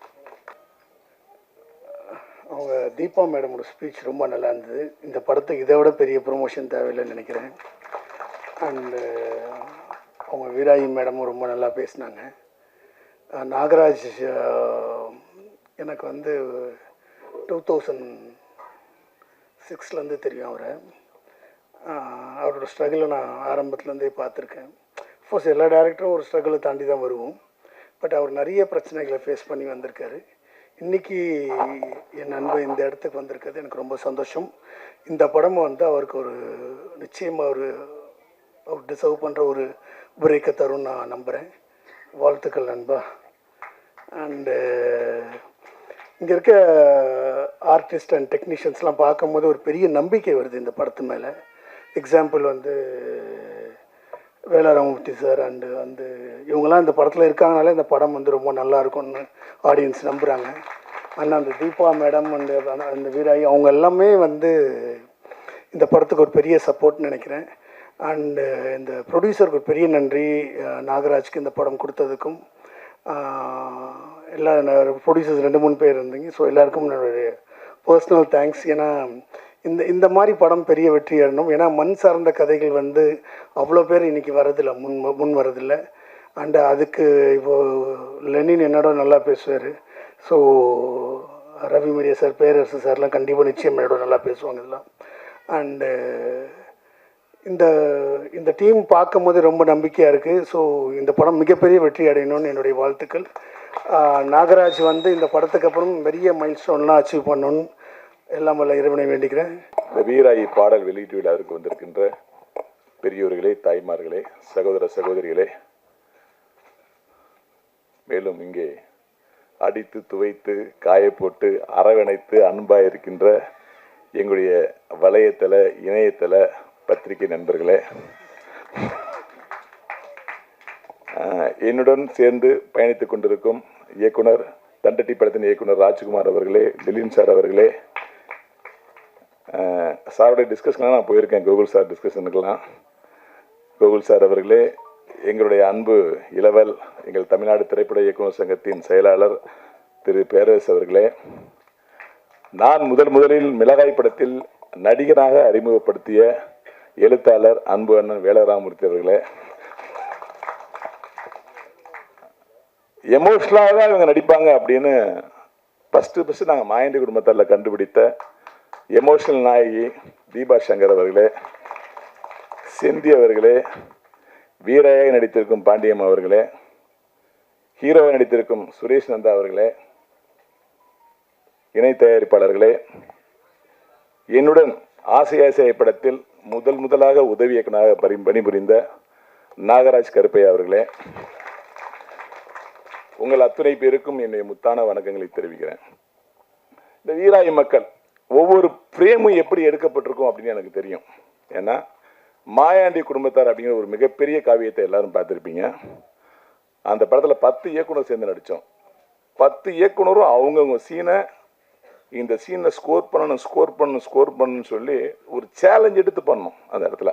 அவங்க தீபா மேடமோட ஸ்பீச் ரொம்ப நல்லா இருந்தது. இந்த படத்துக்கு இதை விட பெரிய ப்ரொமோஷன் தேவையில்லைன்னு நினைக்கிறேன். அண்டு அவங்க வீராயி மேடமும் ரொம்ப நல்லா பேசினாங்க. நாகராஜ் எனக்கு வந்து 2006 தெரியும் அவரை. அவரோட ஸ்ட்ரகிளை நான் ஆரம்பத்துலேருந்தே பார்த்துருக்கேன். அஃப்கோர்ஸ் எல்லா டேரக்டரும் ஒரு ஸ்ட்ரகிளை தாண்டி தான் வருவோம். பட் அவர் நிறைய பிரச்சனைகளை ஃபேஸ் பண்ணி வந்திருக்காரு. இன்றைக்கி என் நண்பன் இந்த இடத்துக்கு வந்திருக்கிறது எனக்கு ரொம்ப சந்தோஷம். இந்த படம் வந்து அவருக்கு ஒரு நிச்சயமாக அவர் டிசர்வ் பண்ணுற ஒரு பிரேக்கை தரும்னு நான் நம்புகிறேன். வாழ்த்துக்கள் நண்பா. அண்டு இங்கே இருக்க ஆர்டிஸ்ட் அண்ட் டெக்னீஷியன்ஸ்லாம் பார்க்கும்போது ஒரு பெரிய நம்பிக்கை வருது இந்த படத்து மேலே. எக்ஸாம்பிள் வந்து வேலாராமூர்த்தி சார் அண்டு வந்து இவங்கெல்லாம் இந்த படத்தில் இருக்காங்கனாலே இந்த படம் வந்து ரொம்ப நல்லா இருக்கும்னு ஆடியன்ஸ் நம்புகிறாங்க. ஆனால் அந்த தீபா மேடம் அந்த வீராயி அவங்க எல்லாமே வந்து இந்த படத்துக்கு ஒரு பெரிய சப்போர்ட்னு நினைக்கிறேன். அண்டு இந்த ப்ரொடியூசருக்கு ஒரு பெரிய நன்றி, நாகராஜ்க்கு இந்த படம் கொடுத்ததுக்கும். எல்லா ப்ரொடியூசர்ஸ் 2-3 பேர் இருந்தீங்க. ஸோ எல்லாருக்கும் என்னுடைய பர்சனல் தேங்க்ஸ். ஏன்னா இந்த மாதிரி படம் பெரிய வெற்றி அடையணும். ஏன்னா மண் சார்ந்த கதைகள் வந்து அவ்வளோ பேர் இன்றைக்கி வரதில்லை, முன் வரதில்லை. அண்டு அதுக்கு இப்போது லெனின் என்னோட நல்லா பேசுவார். ஸோ ரவி மரியா சார், பேரரசு சார்லாம் கண்டிப்பாக நிச்சயம் என்னோட நல்லா பேசுவாங்க இதெல்லாம். அண்டு இந்த டீம் பார்க்கும்போது ரொம்ப நம்பிக்கையாக இருக்குது. ஸோ இந்த படம் மிகப்பெரிய வெற்றி அடையணும்னு என்னுடைய வாழ்த்துக்கள். நாகராஜ் வந்து இந்த படத்துக்கு அப்புறம் பெரிய மைல் ஸ்டோன்லாம் அச்சீவ் பண்ணணும்னு எல்லாம் வல்ல இறைவனை வேண்டிக்கிறேன். இந்த வீராயி பாடல் வெளியீட்டு விழாவிற்கு வந்திருக்கின்ற பெரியோர்களே, தாய்மார்களே, சகோதர சகோதரிகளே, மேலும் இங்கே அடித்து துவைத்து காய போட்டு அரவணைத்து அன்பாக இருக்கின்ற எங்களுடைய வலையத்தள இணையதள பத்திரிகை நண்பர்களே, என்னுடன் சேர்ந்து பயணித்துக் கொண்டிருக்கும் இயக்குனர், தண்டட்டி படத்தின் இயக்குனர் ராஜ்குமார் அவர்களே, திலீன் சார் அவர்களே, சாருடைய டிஸ்கஷன்லாம் நான் போயிருக்கேன், கோகுல் சார் டிஸ்கஷனுக்கெல்லாம். கோகுல் சார் அவர்களே, எங்களுடைய அன்பு இளவல், எங்கள் தமிழ்நாடு திரைப்பட இயக்குநர் சங்கத்தின் செயலாளர் திரு பேரரசு அவர்களே, நான் முதலில் மிளகாய் படத்தில் நடிகராக அறிமுகப்படுத்திய எழுத்தாளர் அன்பு அண்ணன் வேலராமூர்த்தி அவர்களே, எமோஷனலாக தான் இவங்க நடிப்பாங்க அப்படின்னு ஃபஸ்ட்டு நாங்கள் மாயாண்டி குடும்பத்தாரில் கண்டுபிடித்த எமோஷனல் நாயகி தீபா சங்கர் அவர்களே, செந்தி அவர்களே, வீரையாக நடித்திருக்கும் பாண்டியம் அவர்களே, ஹீரோவை நடித்திருக்கும் சுரேஷ் நந்தா அவர்களே, இணை தயாரிப்பாளர்களே, என்னுடன் ஆசை படத்தில் முதலாக உதவி இயக்குனராக பணிபுரிந்த நாகராஜ் கருப்பையா அவர்களே, உங்கள் அத்துணை பேருக்கும் என்னுடைய முத்தான வணக்கங்களை தெரிவிக்கிறேன். இந்த வீராய் மக்கள் ஒவ்வொரு பிரேமும் எப்படி எடுக்கப்பட்டிருக்கும் அப்படின்னு எனக்கு தெரியும். ஏன்னா மாயாண்டி குடும்பத்தார் அப்படிங்கிற ஒரு மிகப்பெரிய காவியத்தை எல்லாரும் பார்த்துருப்பீங்க. அந்த படத்தில் 10 இயக்குனர் சேர்ந்து நடித்தோம். 10 இயக்குனரும் அவங்கவுங்க சீனை இந்த சீனை ஸ்கோர் பண்ணணும்னு சொல்லி ஒரு சேலஞ்ச் எடுத்து பண்ணோம். அந்த இடத்துல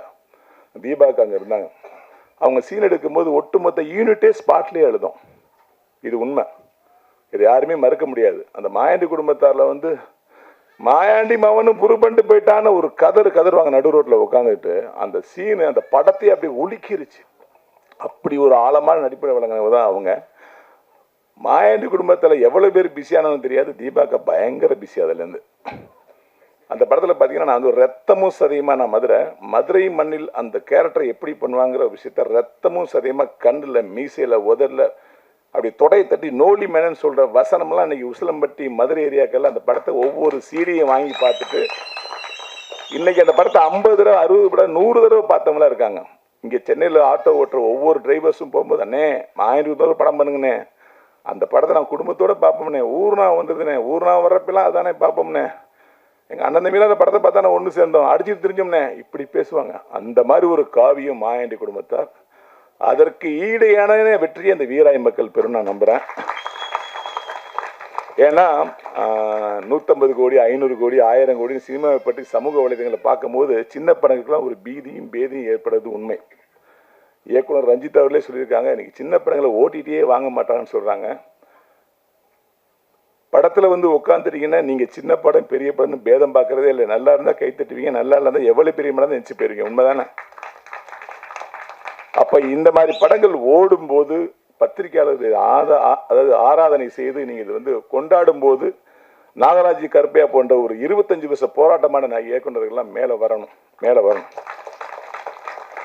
தீபாவுக்கு அங்கே இருந்தாங்க. அவங்க சீன் எடுக்கும்போது ஒட்டுமொத்த யூனிட்டே ஸ்பாட்லேயே எழுதும். இது உண்மை, இது யாருமே மறுக்க முடியாது. அந்த மாயாண்டி குடும்பத்தாரில் வந்து மாயாண்டி மவனும் புருபண்டு போயிட்டான்னு ஒரு கதருவாங்க நடு ரோட்டில் உட்காந்துட்டு. அந்த சீனு அந்த படத்தையே அப்படி ஒலிக்கிருச்சு. அப்படி ஒரு ஆழமான நடிப்பை வழங்கினவங்க தான் அவங்க. மாயாண்டி குடும்பத்தில் எவ்வளோ பேர் பிஸியானவங்க தெரியாது, தீபாக்கா பயங்கர பிஸி. அதுலேருந்து அந்த படத்தில் பார்த்தீங்கன்னா நான் வந்து ஒரு ரத்தமும் சதையுமா, நான் மதுரை மண்ணில் அந்த கேரக்டரை எப்படி பண்ணுவாங்கிற விஷயத்த ரத்தமும் சதையுமா கண்ணில் மீசையில் உதரில் அப்படி தொடையை தட்டி நோலி மேனன்னு சொல்கிற வசனம்லாம் இன்றைக்கி உசிலம்பட்டி மதுரை ஏரியாக்கெல்லாம் அந்த படத்தை ஒவ்வொரு சீடியும் வாங்கி பார்த்துட்டு இன்றைக்கி அந்த படத்தை 50 தடவை 60 தடவை 100 தடவை பார்த்தவங்களாம் இருக்காங்க. இங்கே சென்னையில் ஆட்டோ ஓட்டுற ஒவ்வொரு டிரைவர்ஸும் போகும்போது, அண்ணே 1000 தடவை படம் பண்ணுங்கண்ணே, அந்த படத்தை நான் குடும்பத்தோடு பார்ப்போம்னே, ஊர்னா வந்ததுண்ணே, ஊர்னா வர்றப்பெல்லாம் அதானே பார்ப்போம்னே, எங்கள் அண்ணன் தம்பிலாம் அந்த படத்தை பார்த்தா நான் ஒன்று சேர்ந்தோம், அடிச்சுட்டு தெரிஞ்சோம்னே, இப்படி பேசுவாங்க. அந்த மாதிரி ஒரு காவியம் மாயாண்டி குடும்பத்தார். அதற்கு ஈடையான வெற்றியை அந்த வீராய் மக்கள் பெரும் நான் நம்புகிறேன். ஏன்னா 150 கோடி 500 கோடி 1000 கோடி சினிமாவை பற்றி சமூக வலைதளங்களை பார்க்கும்போது சின்ன படங்களுக்குலாம் ஒரு பேதியும் ஏற்படுறது உண்மை. இயக்குனர் ரஞ்சித் அவர்களே சொல்லியிருக்காங்க, இன்னைக்கு சின்ன படங்களை ஓடிடியே வாங்க மாட்டாங்கன்னு சொல்கிறாங்க. படத்தில் வந்து உட்காந்துட்டீங்கன்னா நீங்கள் சின்ன படம் பெரிய படம்னு பேதம் பார்க்குறதே இல்லை. நல்லா இருந்தால் கை தட்டுவீங்க, நல்லா இருந்தால் எவ்வளோ பெரிய படம் நினச்சி போயிருவீங்க. உண்மைதானே? அப்போ இந்த மாதிரி படங்கள் ஓடும்போது பத்திரிகையாளர்கள் அதாவது ஆராதனை செய்து நீங்கள் இது வந்து கொண்டாடும் போது நாகராஜ் கருப்பையா போன்ற ஒரு 25 வருஷ போராட்டமான இயக்குநர்கள்லாம் மேலே வரணும்.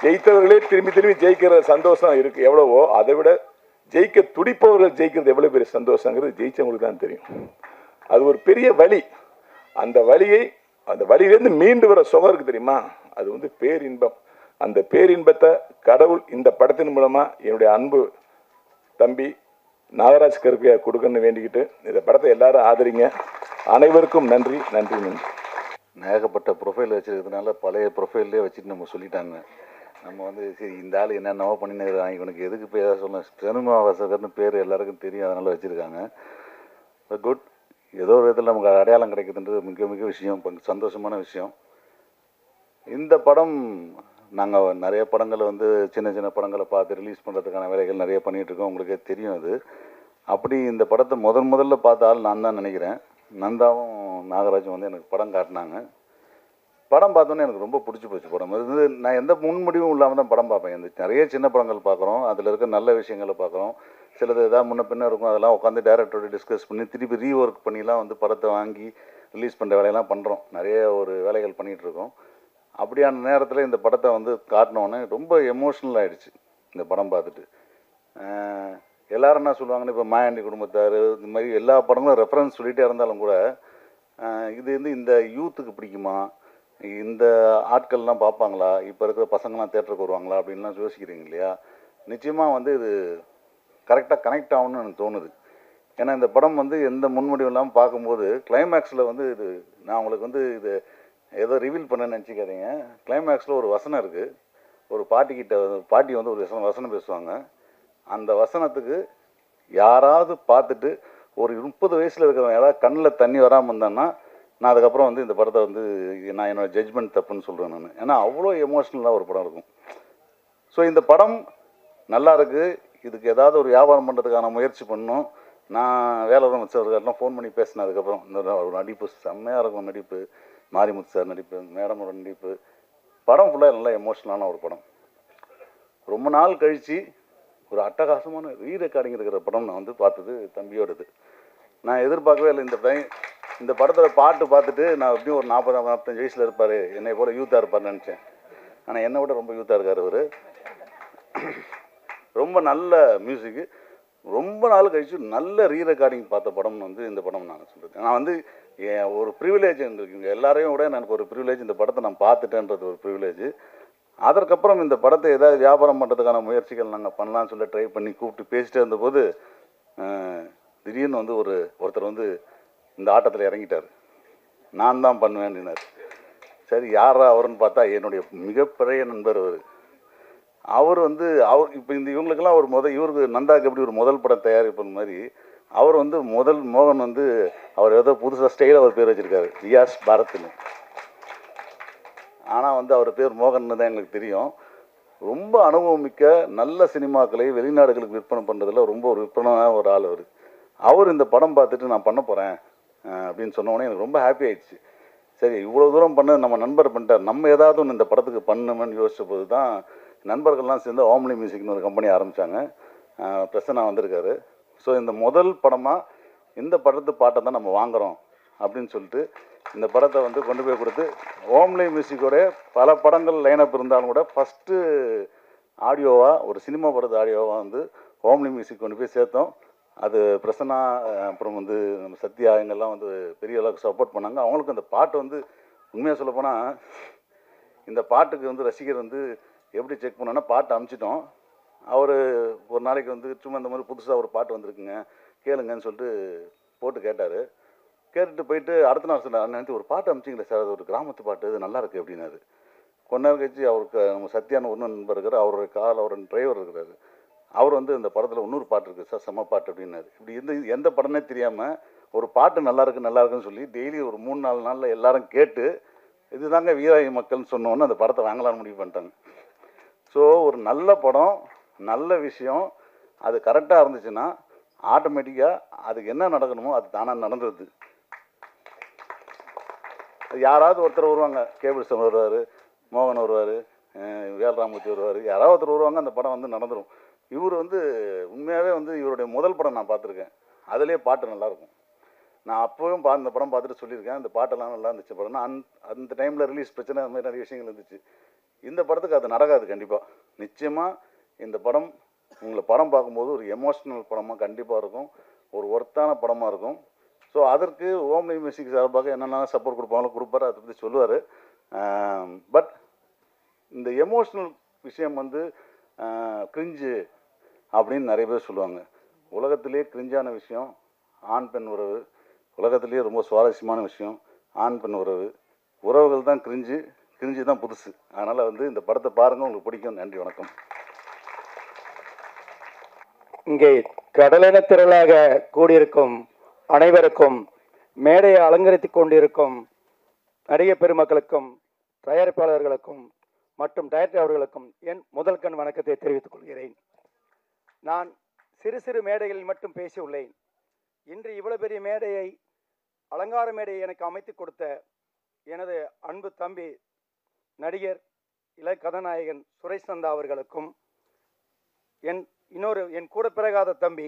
ஜெயித்தவர்களே திரும்பி ஜெயிக்கிற சந்தோஷம் இருக்குது எவ்வளவோ, அதை விட ஜெயிக்க துடிப்பவர்கள் ஜெயிக்கிறது எவ்வளோ பெரிய சந்தோஷங்கிறது ஜெயிச்சவங்களுக்கு தான் தெரியும். அது ஒரு பெரிய வழி. அந்த வழியிலேருந்து மீண்டு வர சுகம் இருக்குது தெரியுமா, அது வந்து பேரின்பம். அந்த பேரின்பத்தை கடவுள் இந்த படத்தின் மூலமாக என்னுடைய அன்பு தம்பி நாகராஜ் கருப்பையா கொடுக்கணும்னு வேண்டிக்கிட்டு இந்த படத்தை எல்லாரும் ஆதரிங்க. அனைவருக்கும் நன்றி. ஏகப்பட்ட ப்ரொஃபைல் வச்சுருக்கிறதுனால பழைய ப்ரொஃபைல்லே வச்சுட்டு நம்ம சொல்லிட்டாங்க. நம்ம வந்து சரி இந்த ஆள் என்னென்னவோ பண்ணினேன், இவனுக்கு எதுக்கு இப்போ ஏதாவது சொல்ல சினிமா வாசகர்னு பேர் எல்லாருக்கும் தெரியும், அதனால் வச்சுருக்காங்க. குட், ஏதோ ஒரு விதத்தில் நமக்கு அடையாளம் கிடைக்குதுன்றது மிக விஷயம், சந்தோஷமான விஷயம். இந்த படம் நாங்கள் நிறைய படங்களை வந்து சின்ன படங்களை பார்த்து ரிலீஸ் பண்ணுறதுக்கான வேலைகள் நிறைய பண்ணிகிட்ருக்கோம், உங்களுக்கே தெரியும் அது. அப்படி இந்த படத்தை முதல்ல பார்த்த ஆள் நான் தான் நினைக்கிறேன். நந்தாவும் நாகராஜும் வந்து எனக்கு படம் காட்டினாங்க. படம் பார்த்தோன்னே எனக்கு ரொம்ப பிடிச்சி போச்சு. படம் இது நான் எந்த முன்முடிவும் இல்லாமல் தான் படம் பார்ப்பேன். இந்த நிறைய சின்ன படங்கள் பார்க்குறோம், அதில் இருக்க நல்ல விஷயங்களை பார்க்குறோம், சிலது ஏதாவது முன்ன பின்ன இருக்கும், அதெல்லாம் உட்காந்து டேரக்டரோட டிஸ்கஸ் பண்ணி திருப்பி ரீஒர்க் பண்ணிலாம் வந்து படத்தை வாங்கி ரிலீஸ் பண்ணுற வேலையெல்லாம் பண்ணுறோம். நிறைய ஒரு வேலைகள் பண்ணிகிட்ருக்கோம். அப்படியான நேரத்தில் இந்த படத்தை வந்து காட்டினோன்னே ரொம்ப எமோஷ்னல் ஆகிடுச்சு இந்த படம் பார்த்துட்டு. எல்லோரும் என்ன சொல்லுவாங்கன்னு, இப்போ மாயாண்டி குடும்பத்தார் இந்த மாதிரி எல்லா படங்களும் ரெஃபரன்ஸ் சொல்லிகிட்டே இருந்தாலும் கூட இது வந்து இந்த யூத்துக்கு பிடிக்குமா, இந்த ஆட்கள்லாம் பார்ப்பாங்களா, இப்போ இருக்கிற பசங்கள்லாம் தேட்டருக்கு வருவாங்களா அப்படின்லாம் யோசிக்கிறீங்க இல்லையா? நிச்சயமாக வந்து இது கரெக்டாக கனெக்ட் ஆகும்னு எனக்கு தோணுது. ஏன்னா இந்த படம் வந்து எந்த முன்முடிவும் இல்லாமல் பார்க்கும்போது கிளைமேக்ஸில் வந்து இது நான் உங்களுக்கு வந்து இது ஏதோ ரிவீல் பண்ண நினச்சிக்காதீங்க. கிளைமேக்ஸில் ஒரு வசனம் இருக்குது. ஒரு பாட்டி வந்து ஒரு வசனம் பேசுவாங்க. அந்த வசனத்துக்கு யாராவது பார்த்துட்டு ஒரு 30 வயசில் இருக்கிறவங்க யாராவது கண்ணில் தண்ணி வராமல் இருந்தான்னா நான் அதுக்கப்புறம் வந்து இந்த படத்தை வந்து நான் என்னோடய ஜட்ஜ்மெண்ட் தப்புன்னு சொல்கிறேன் நான். ஏன்னா அவ்வளோ எமோஷ்னலாக ஒரு படம் இருக்கும். ஸோ இந்த படம் நல்லா இருக்குது, இதுக்கு ஏதாவது ஒரு வியாபாரம் பண்ணுறதுக்கான முயற்சி பண்ணணும். நான் வேலவரம் சார்லாம் ஃபோன் பண்ணி பேசினதுக்கப்புறம் இந்த ஒரு நடிப்பு செம்மையாக இருக்கும், நடிப்பு மாரிமுத்து சார் நடிப்பு, மேடமோட நடிப்பு, படம் ஃபுல்லாக நல்லா எமோஷ்னலான ஒரு படம். ரொம்ப நாள் கழித்து ஒரு அட்டகாசமான ரீரெக்கார்டிங் இருக்கிற படம் நான் வந்து பார்த்தது தம்பியோடது. நான் எதிர்பார்க்கவே இல்லை. இந்த படத்தோட பாட்டு பார்த்துட்டு நான் எப்படியும் ஒரு 40-45 வயசில் இருப்பார், என்னை போல் யூத்தாக இருப்பார்னு நினச்சேன். ஆனால் என்னை விட ரொம்ப யூத்தாக இருக்கார் அவர். ரொம்ப நல்ல மியூசிக்கு, ரொம்ப நாள் கழிச்சு நல்ல ரீரெக்கார்டிங் பார்த்த படம்னு வந்து இந்த படம் நான் சொல்கிறேன். நான் வந்து ஒரு ப்ரிவிலேஜ் இருக்குங்க, எல்லாரையும் விட எனக்கு ஒரு ப்ரிவிலேஜ், இந்த படத்தை நான் பார்த்துட்டேன்றது ஒரு ப்ரிவிலேஜ். அதற்கப்புறம் இந்த படத்தை ஏதாவது வியாபாரம் பண்ணுறதுக்கான முயற்சிகள் நாங்கள் பண்ணலான்னு சொல்லி ட்ரை பண்ணி கூப்பிட்டு பேசிட்டே இருந்தபோது திடீர்னு வந்து ஒருத்தர் வந்து இந்த ஆட்டத்தில் இறங்கிட்டார். நான் தான் பண்ணுவேன் அப்படின்னார். சரி யாரா அவருன்னு பார்த்தா என்னுடைய மிகப்பெரிய நண்பர் அவர் வந்து இப்போ இவங்களுக்கெல்லாம் ஒரு இவருக்கு நந்தாக்கு எப்படி ஒரு முதல் படம் தயாரிப்பு மாதிரி அவர் வந்து மோகன் வந்து அவர் ஏதோ புதுசாக ஸ்டைலாக அவர் பேர் வச்சுருக்காரு, ரியாஸ் பாரத்னு. ஆனால் வந்து அவர் பேர் மோகன் தான் எங்களுக்கு தெரியும். ரொம்ப அனுபவமிக்க நல்ல சினிமாக்களை வெளிநாடுகளுக்கு விற்பனை பண்ணுறதுல ரொம்ப ஒரு விற்பனையான ஒரு ஆள் அவர் இந்த படம் பார்த்துட்டு நான் பண்ண போகிறேன் அப்படின்னு சொன்னோடனே எனக்கு ரொம்ப ஹாப்பி ஆயிடுச்சு. சரி இவ்வளோ தூரம் பண்ண நம்ம நண்பர் பண்ணிட்டார், நம்ம ஏதாவது ஒன்று இந்த படத்துக்கு பண்ணணும்னு யோசிச்ச போது தான் நண்பர்கள்லாம் சேர்ந்து ஓம்லி மியூசிக்னு ஒரு கம்பெனி ஆரம்பித்தாங்க. பிரசன்னா வந்திருக்காரு. ஸோ இந்த முதல் படமாக இந்த படத்து பாட்டை தான் நம்ம வாங்குகிறோம் அப்படின்னு சொல்லிட்டு இந்த படத்தை வந்து கொண்டு போய் கொடுத்து ஓம்லி மியூசிக்கோட பல படங்கள் லைனப் இருந்தாலும் கூட ஃபஸ்ட்டு ஆடியோவாக ஒரு சினிமா படத்து ஆடியோவாக வந்து ஓம்லி மியூசிக் கொண்டு போய் சேர்த்தோம். அது பிரசன்னா அப்புறம் வந்து நம்ம சத்யா இங்கெல்லாம் வந்து பெரிய அளவுக்கு சப்போர்ட் பண்ணாங்க. அவங்களுக்கு அந்த பாட்டு வந்து உண்மையாக சொல்லப்போனால் இந்த பாட்டுக்கு வந்து ரசிகர் வந்து எப்படி செக் பண்ணோன்னா பாட்டு அனுப்பிச்சிட்டோம். அவர் ஒரு நாளைக்கு வந்து சும்மா இந்த மாதிரி புதுசாக ஒரு பாட்டு வந்திருக்குங்க கேளுங்கன்னு சொல்லிட்டு போட்டு கேட்டார். கேட்டுட்டு போயிட்டு அடுத்த நாள் சொன்னார், நினைத்து ஒரு பாட்டு அனுப்பிச்சிங்களே சார், அது ஒரு கிராமத்து பாட்டு, இது நல்லா இருக்குது அப்படின்னாரு. கொஞ்ச நேரம் கழிச்சு அவருக்கு நம்ம சத்யான்னு ஒன்று நண்பர் இருக்கார், அவருடைய அவர் டிரைவர் இருக்கிறாரு. அவர் வந்து இந்த படத்தில் இன்னொரு பாட்டு இருக்குது சார், செம்ம பாட்டு அப்படின்னாரு. இப்படி எந்த படமே தெரியாமல் ஒரு பாட்டு நல்லா இருக்குன்னு சொல்லி டெய்லி ஒரு 3-4 நாளில் எல்லாரும் கேட்டு இதுதாங்க வீராயி மக்கள்னு சொன்னோன்னு அந்த படத்தை வாங்கலான்னு முடிவு பண்ணிட்டாங்க. ஸோ ஒரு நல்ல படம், நல்ல விஷயம், அது கரெக்டாக இருந்துச்சுன்னா ஆட்டோமேட்டிக்காக அதுக்கு என்ன நடக்கணுமோ அது தானாக நடந்துருது. யாராவது ஒருத்தர் வருவாங்க, கேபிள் சம் வருவார், மோகன் வருவார், வேல்ராமூர்த்தி வருவார், யாராவது ஒருத்தர் வருவாங்க, அந்த படம் வந்து நடந்துடும். இவர் வந்து உண்மையாகவே வந்து இவருடைய முதல் படம் நான் பார்த்துருக்கேன், அதுலேயே பாட்டு நல்லாயிருக்கும். நான் அப்போவும் இந்த படம் பார்த்துட்டு சொல்லியிருக்கேன், இந்த பாட்டெல்லாம் நல்லா இருந்துச்சு படம்னா. அந்த டைமில் ரிலீஸ் பிரச்சனை அந்த மாதிரி நிறைய விஷயங்கள் இருந்துச்சு. இந்த படத்துக்கு அது நடக்காது கண்டிப்பாக. நிச்சயமாக இந்த படம் உங்களை படம் பார்க்கும்போது ஒரு எமோஷ்னல் படமாக கண்டிப்பாக இருக்கும், ஒரு ஒர்த்தான படமாக இருக்கும். ஸோ அதற்கு ஓம்லி மியூசிக் சார்பாக என்னென்ன சப்போர்ட் கொடுப்பாங்களோ கொடுப்பாரு, அதை பற்றி சொல்லுவார். பட் இந்த எமோஷ்னல் விஷயம் வந்து கிரிஞ்சு அப்படின்னு நிறைய பேர் சொல்லுவாங்க. உலகத்திலே கிரிஞ்சான விஷயம் ஆண் பெண் உறவு, உலகத்திலேயே ரொம்ப சுவாரஸ்யமான விஷயம் ஆண் பெண் உறவுகள் தான் கிரிஞ்சு தான் புதுசு. அதனால் வந்து இந்த படத்தை பாருங்கள், உங்களுக்கு பிடிக்கும். நன்றி, வணக்கம். இங்கே கடலென திரளாக கூடியிருக்கும் அனைவருக்கும், மேடையை அலங்கரித்துக் கொண்டிருக்கும் நடிகர் பெருமக்களுக்கும், தயாரிப்பாளர்களுக்கும் மற்றும் டைரக்டர் அவர்களுக்கும் என் முதல் கண் வணக்கத்தை தெரிவித்துக் கொள்கிறேன். நான் சிறு மேடைகளில் மட்டும் பேசியுள்ளேன். இன்று இவ்வளவு பெரிய மேடையை, அலங்கார மேடையை எனக்கு அமைத்து கொடுத்த எனது அன்பு தம்பி நடிகர் இளைய கதாநாயகன் சுரேஷ் நந்தா அவர்களுக்கும், என் கூட பிறகாத தம்பி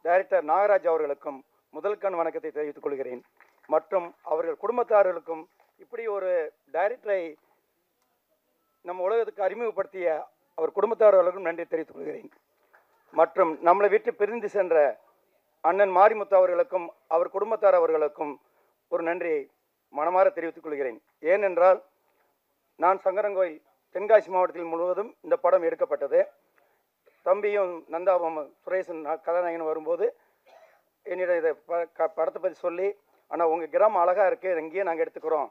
டைரக்டர் நாகராஜ் அவர்களுக்கும் முதல் கண் வணக்கத்தை தெரிவித்துக் கொள்கிறேன். மற்றும் அவர்கள் குடும்பத்தார்களுக்கும், இப்படி ஒரு டைரக்டரை நம்ம உலகத்துக்கு அறிமுகப்படுத்திய அவர் குடும்பத்தார்களுக்கும் நன்றி தெரிவித்துக் கொள்கிறேன். மற்றும் நம்மளை விட்டு பிரிந்து சென்ற அண்ணன் மாரிமுத்து அவர்களுக்கும் அவர் குடும்பத்தார் அவர்களுக்கும் ஒரு நன்றியை மனமாற தெரிவித்துக் கொள்கிறேன். ஏனென்றால் நான் சங்கரங்கோயில் தென்காசி மாவட்டத்தில் முழுவதும் இந்த படம் எடுக்கப்பட்டது. தம்பியும் நந்தாவும் சுரேஷன் கதாநாயகன் வரும்போது என்னிடம் இதை படத்தை பற்றி சொல்லி, ஆனால் உங்கள் கிராமம் அழகாக இருக்குது, இங்கேயே நாங்கள் எடுத்துக்கிறோம்,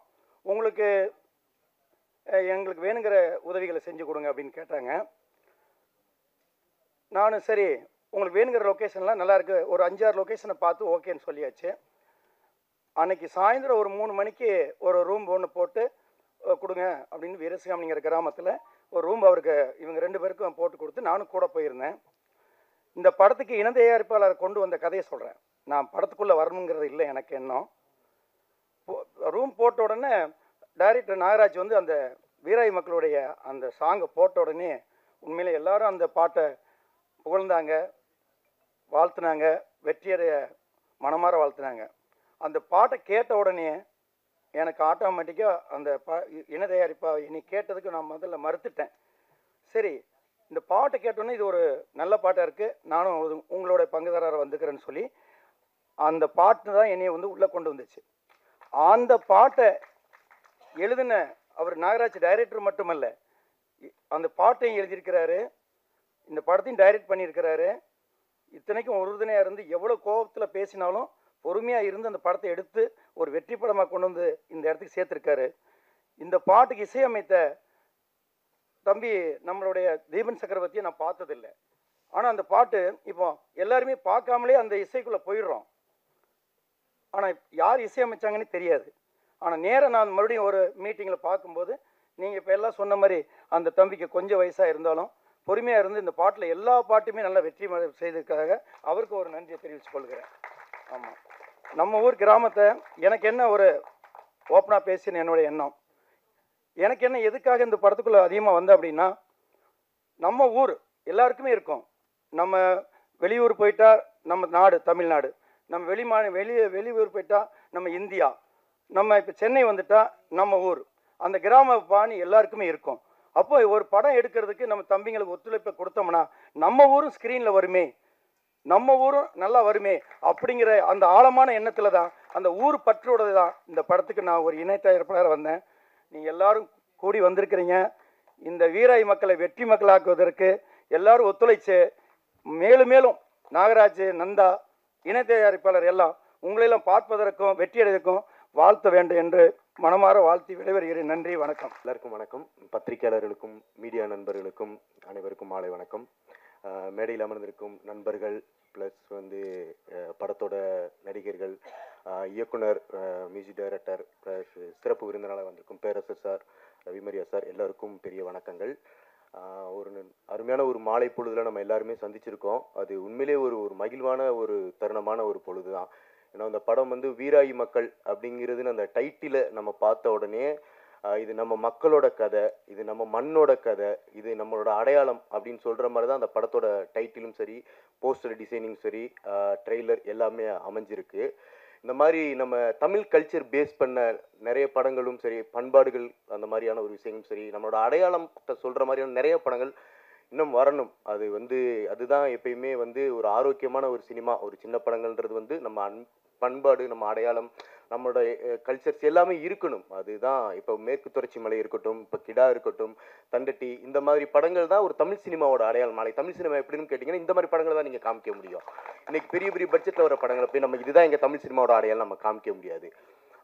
எங்களுக்கு வேணுங்கிற உதவிகளை செஞ்சு கொடுங்க அப்படின்னு கேட்டாங்க. நானும் சரி உங்களுக்கு வேணுங்கிற லொக்கேஷன்லாம் நல்லாயிருக்கு, ஒரு 5-6 லொக்கேஷனை பார்த்து ஓகேன்னு சொல்லியாச்சு. அன்னைக்கு சாயந்தரம் ஒரு 3 மணிக்கு ஒரு ரூம் ஒன்று போட்டு கொடுங்க அப்படின்னு வீரசிகாமணிங்கிற கிராமத்தில் ஒரு ரூம் அவருக்கு இவங்க 2 பேருக்கும் போட்டு கொடுத்து நானும் கூட போயிருந்தேன். இந்த படத்துக்கு இணை தயாரிப்பாளர் கொண்டு வந்த கதையை சொல்கிறேன். நான் படத்துக்குள்ளே வரணுங்கிறது இல்லை எனக்கு எண்ணம். ரூம் போட்ட உடனே டைரக்டர் நாகராஜ் வந்து அந்த வீராய் மக்களுடைய அந்த சாங்கை போட்ட உடனே உண்மையிலே எல்லாரும் அந்த பாட்டை புகழ்ந்தாங்க, வாழ்த்துனாங்க, வெற்றியடைய மனமாற வாழ்த்துனாங்க. அந்த பாட்டை கேட்ட உடனே எனக்கு ஆட்டோமேட்டிக்காக அந்த இணை தயாரிப்பா இனி கேட்டதுக்கு நான் முதல்ல மறுத்துட்டேன். சரி, இந்த பாட்டை கேட்டோன்னே இது ஒரு நல்ல பாட்டாக இருக்குது, நானும் உங்களோட பங்குதாரராக வந்துக்கிறேன்னு சொல்லி அந்த பாட்டு தான் என்னையை வந்து உள்ளே கொண்டு வந்துச்சு. அந்த பாட்டை எழுதின அவர் நாகராஜ் டைரக்டர் மட்டுமல்ல, அந்த பாட்டையும் எழுதியிருக்கிறாரு, இந்த படத்தையும் டைரக்ட் பண்ணியிருக்கிறாரு. இத்தனைக்கும் உறுதுணையாக இருந்து எவ்வளோ கோபத்தில் பேசினாலும் பொறுமையாக இருந்து அந்த படத்தை எடுத்து ஒரு வெற்றி படமாக கொண்டு வந்து இந்த இடத்துக்கு சேர்த்துருக்காரு. இந்த பாட்டுக்கு இசையமைத்த தம்பி நம்மளுடைய தீபன் சக்கரவர்த்தியை நான் பார்த்ததில்லை. ஆனால் அந்த பாட்டு இப்போ எல்லாருமே பார்க்காமலே அந்த இசைக்குள்ளே போயிடுறோம். ஆனால் யார் இசையமைச்சாங்கன்னு தெரியாது. ஆனால் நேராக நான் மறுபடியும் ஒரு மீட்டிங்கில் பார்க்கும்போது நீங்கள் இப்போ எல்லாம் சொன்ன மாதிரி அந்த தம்பிக்கு கொஞ்சம் வயசாக இருந்தாலும் பொறுமையாக இருந்து இந்த பாட்டில் எல்லா பாட்டுமே நல்லா வெற்றி செய்ததுக்காக அவருக்கு ஒரு நன்றியை தெரிவித்துக் கொள்கிறேன். ஆமாம், நம்ம ஊர் கிராமத்தை எனக்கு என்ன ஒரு ஓப்பனாக பேசின என்னுடைய எண்ணம், எனக்கு என்ன எதுக்காக இந்த படத்துக்குள்ளே அதிகமாக வந்தேன் அப்படின்னா, நம்ம ஊர் எல்லாருக்குமே இருக்கும். நம்ம வெளியூர் போயிட்டா நம்ம நாடு தமிழ்நாடு, நம்ம வெளியூர் போயிட்டா நம்ம இந்தியா, நம்ம இப்போ சென்னை வந்துட்டா நம்ம ஊர், அந்த கிராம பாணி எல்லாருக்குமே இருக்கும். அப்போ ஒரு படம் எடுக்கிறதுக்கு நம்ம தம்பிங்களுக்கு ஒத்துழைப்பை கொடுத்தோம்னா நம்ம ஊரும் ஸ்க்ரீனில் வருமே, நம்ம ஊரும் நல்லா வருமே அப்படிங்கிற அந்த ஆழமான எண்ணத்தில் தான், அந்த ஊர் பற்றோடு தான் இந்த படத்துக்கு நான் ஒரு இணை தயாரிப்பாளராக வந்தேன். நீங்கள் எல்லாரும் கூடி வந்திருக்கிறீங்க. இந்த வீராய் மக்களை வெற்றி மக்களாக்குவதற்கு எல்லாரும் ஒத்துழைச்சு மேலும் மேலும் நாகராஜ், நந்தா, இணை தயாரிப்பாளர் எல்லாம் உங்களெல்லாம் பார்ப்பதற்கும் வெற்றியடைவதற்கும் வாழ்த்த வேண்டும் என்று மனமாற வாழ்த்தி விடைபெறுகிறேன். நன்றி, வணக்கம். எல்லாருக்கும் வணக்கம். பத்திரிகையாளர்களுக்கும் மீடியா நண்பர்களுக்கும் அனைவருக்கும் மாலை வணக்கம். மேடையில் அமர்ந்திருக்கும் நண்பர்கள் ப்ளஸ் வந்து படத்தோட நடிகர்கள், இயக்குனர், மியூசிக் டைரக்டர் ப்ளஸ் சிறப்பு விருந்தினராக வந்திருக்கும் பேரரசர் சார், ரவிமரியா சார், எல்லாருக்கும் பெரிய வணக்கங்கள். ஒரு அருமையான ஒரு மாலை பொழுதுல நம்ம எல்லாருமே சந்திச்சிருக்கோம். அது உண்மையிலே ஒரு மகிழ்வான ஒரு தருணமான ஒரு பொழுது தான். ஏன்னா அந்த படம் வந்து வீராயி மக்கள் அப்படிங்கிறதுன்னு அந்த டைட்டிலை நம்ம பார்த்த உடனே இது நம்ம மக்களோட கதை, இது நம்ம மண்ணோட கதை, இது நம்மளோட அடையாளம் அப்படின்னு சொல்கிற மாதிரி தான் அந்த படத்தோட டைட்டிலும் சரி, போஸ்டர் டிசைனிங் சரி, ட்ரெய்லர் எல்லாமே அமைஞ்சிருக்கு. இந்த மாதிரி நம்ம தமிழ் கல்ச்சர் பேஸ் பண்ண நிறைய படங்களும் சரி, பண்பாடுகள் அந்த மாதிரியான ஒரு விஷயங்களும் சரி, நம்மளோட அடையாளத்தை சொல்கிற மாதிரியான நிறைய படங்கள் இன்னும் வரணும். அது வந்து அதுதான் எப்பயுமே வந்து ஒரு ஆரோக்கியமான ஒரு சினிமா. ஒரு சின்ன படங்கள்ன்றது வந்து நம்ம பண்பாடு, நம்ம அடையாளம், நம்மளோட கல்ச்சர்ஸ் எல்லாமே இருக்கணும். அதுதான் இப்போ மேற்கு தொடர்ச்சி மலை இருக்கட்டும், இப்போ கிடா இருக்கட்டும், தண்டட்டி, இந்த மாதிரி படங்கள் தான் ஒரு தமிழ் சினிமாவோட அடையாளம். நாளைக்கு தமிழ் சினிமா எப்படின்னு கேட்டிங்கன்னா இந்த மாதிரி படங்களை தான் நீங்கள் காமிக்க முடியும். இன்னைக்கு பெரிய பெரிய பட்ஜெட்டில் வர படங்களை போய் நம்ம இதுதான் எங்கள் தமிழ் சினிமாவோட அடையாளம் நம்ம காமிக்க முடியாது.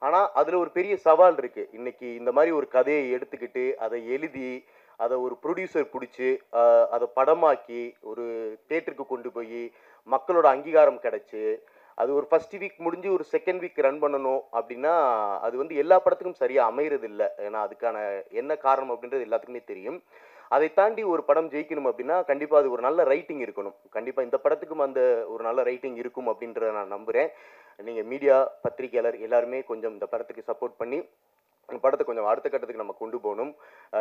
ஆனால் அதில் ஒரு பெரிய சவால் இருக்குது. இன்னைக்கு இந்த மாதிரி ஒரு கதையை எடுத்துக்கிட்டு அதை எழுதி அதை ஒரு ப்ரொடியூசர் பிடிச்சி அதை படமாக்கி ஒரு தேட்டருக்கு கொண்டு போய் மக்களோட அங்கீகாரம் கிடைச்சி அது ஒரு ஃபர்ஸ்ட் வீக் முடிஞ்சு ஒரு செகண்ட் வீக் ரன் பண்ணணும் அப்படின்னா அது வந்து எல்லா படத்துக்கும் சரியாக அமைகிறது இல்லை. ஏன்னா அதுக்கான என்ன காரணம் அப்படின்றது எல்லாத்துக்குமே தெரியும். அதை தாண்டி ஒரு படம் ஜெயிக்கணும் அப்படின்னா கண்டிப்பாக அது ஒரு நல்ல ரைட்டிங் இருக்கணும். கண்டிப்பாக இந்த படத்துக்கும் அந்த ஒரு நல்ல ரைட்டிங் இருக்கும் அப்படின்றத நான் நம்புகிறேன். நீங்கள் மீடியா, பத்திரிகையாளர் எல்லாருமே கொஞ்சம் இந்த படத்துக்கு சப்போர்ட் பண்ணி படத்தை கொஞ்சம் அடுத்த கட்டத்துக்கு நம்ம கொண்டு போகணும்.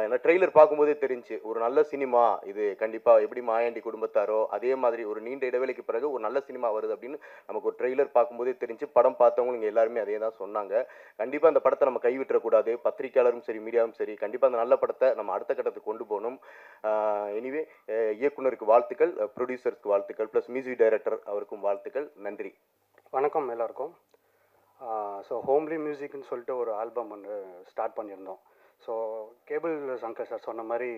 ஏன்னா ட்ரெய்லர் பார்க்கும்போதே தெரிஞ்சு ஒரு நல்ல சினிமா இது. கண்டிப்பாக எப்படி மாயாண்டி குடும்பத்தாரோ அதே மாதிரி ஒரு நீண்ட இடைவெளிக்கு பிறகு ஒரு நல்ல சினிமா வருது அப்படின்னு நமக்கு ஒரு ட்ரெய்லர் பார்க்கும்போதே தெரிஞ்சு. படம் பார்த்தவங்க எல்லாருமே அதே தான் சொன்னாங்க. கண்டிப்பாக அந்த படத்தை நம்ம கைவிட்டக்கூடாது. பத்திரிகையாளரும் சரி, மீடியாவும் சரி, கண்டிப்பாக அந்த நல்ல படத்தை நம்ம அடுத்த கட்டத்துக்கு கொண்டு போகணும். எனிவே இயக்குனருக்கு வாழ்த்துக்கள், ப்ரொடியூசருக்கு வாழ்த்துக்கள், ப்ளஸ் மியூசிக் டைரக்டர் அவருக்கும் வாழ்த்துக்கள். நன்றி. வணக்கம் எல்லாருக்கும். ஸோ ஹோம்லி மியூசிக்னு சொல்லிட்டு ஒரு ஆல்பம் வந்து ஸ்டார்ட் பண்ணியிருந்தோம். ஸோ கேபிள் சங்கர் சார் சொன்ன மாதிரி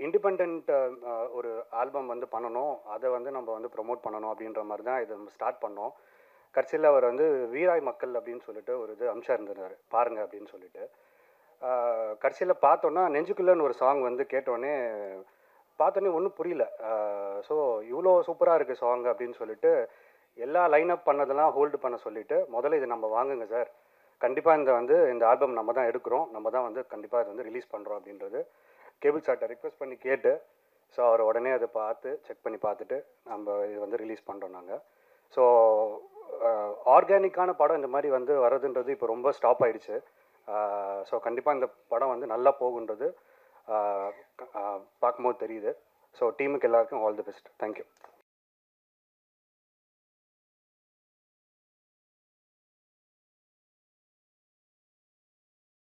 இண்டிபெண்ட் ஒரு ஆல்பம் வந்து பண்ணணும், அதை வந்து நம்ம வந்து ப்ரொமோட் பண்ணணும் அப்படின்ற மாதிரி தான் இதை ஸ்டார்ட் பண்ணோம். கடைசியில் அவர் வந்து வீராய் மக்கள் அப்படின்னு சொல்லிட்டு ஒரு இது அம்சம் இருந்திருந்தார், பாருங்கள் அப்படின்னு சொல்லிட்டு. கடைசியில் பார்த்தோன்னா நெஞ்சுக்குள்ளேன்னு ஒரு சாங் வந்து கேட்டோடனே ஒன்றும் புரியல. ஸோ இவ்வளோ சூப்பராக இருக்குது சாங் அப்படின்னு சொல்லிட்டு எல்லா லைனப் பண்ணதெல்லாம் ஹோல்டு பண்ண சொல்லிவிட்டு, முதல்ல இது நம்ம வாங்குங்க சார், கண்டிப்பாக இந்த ஆல்பம் நம்ம தான் எடுக்கிறோம், நம்ம தான் வந்து கண்டிப்பாக இது வந்து ரிலீஸ் பண்ணுறோம் அப்படின்றது கேபிள் சார்ட்டை ரிக்வெஸ்ட் பண்ணி கேட்டு ஸோ அவர் உடனே அதை பார்த்து செக் பண்ணி பார்த்துட்டு நம்ம இது வந்து ரிலீஸ் பண்ணுறோம் நாங்கள். ஸோ ஆர்கானிக்கான படம் இந்த மாதிரி வந்து வர்றதுன்றது இப்போ ரொம்ப ஸ்டாப் ஆகிடுச்சு. ஸோ கண்டிப்பாக இந்த படம் வந்து நல்லா போகுன்றது பார்க்கும்போது தெரியுது. ஸோ டீமுக்கு எல்லாருக்கும் ஆல் தி பெஸ்ட். தேங்க்யூ.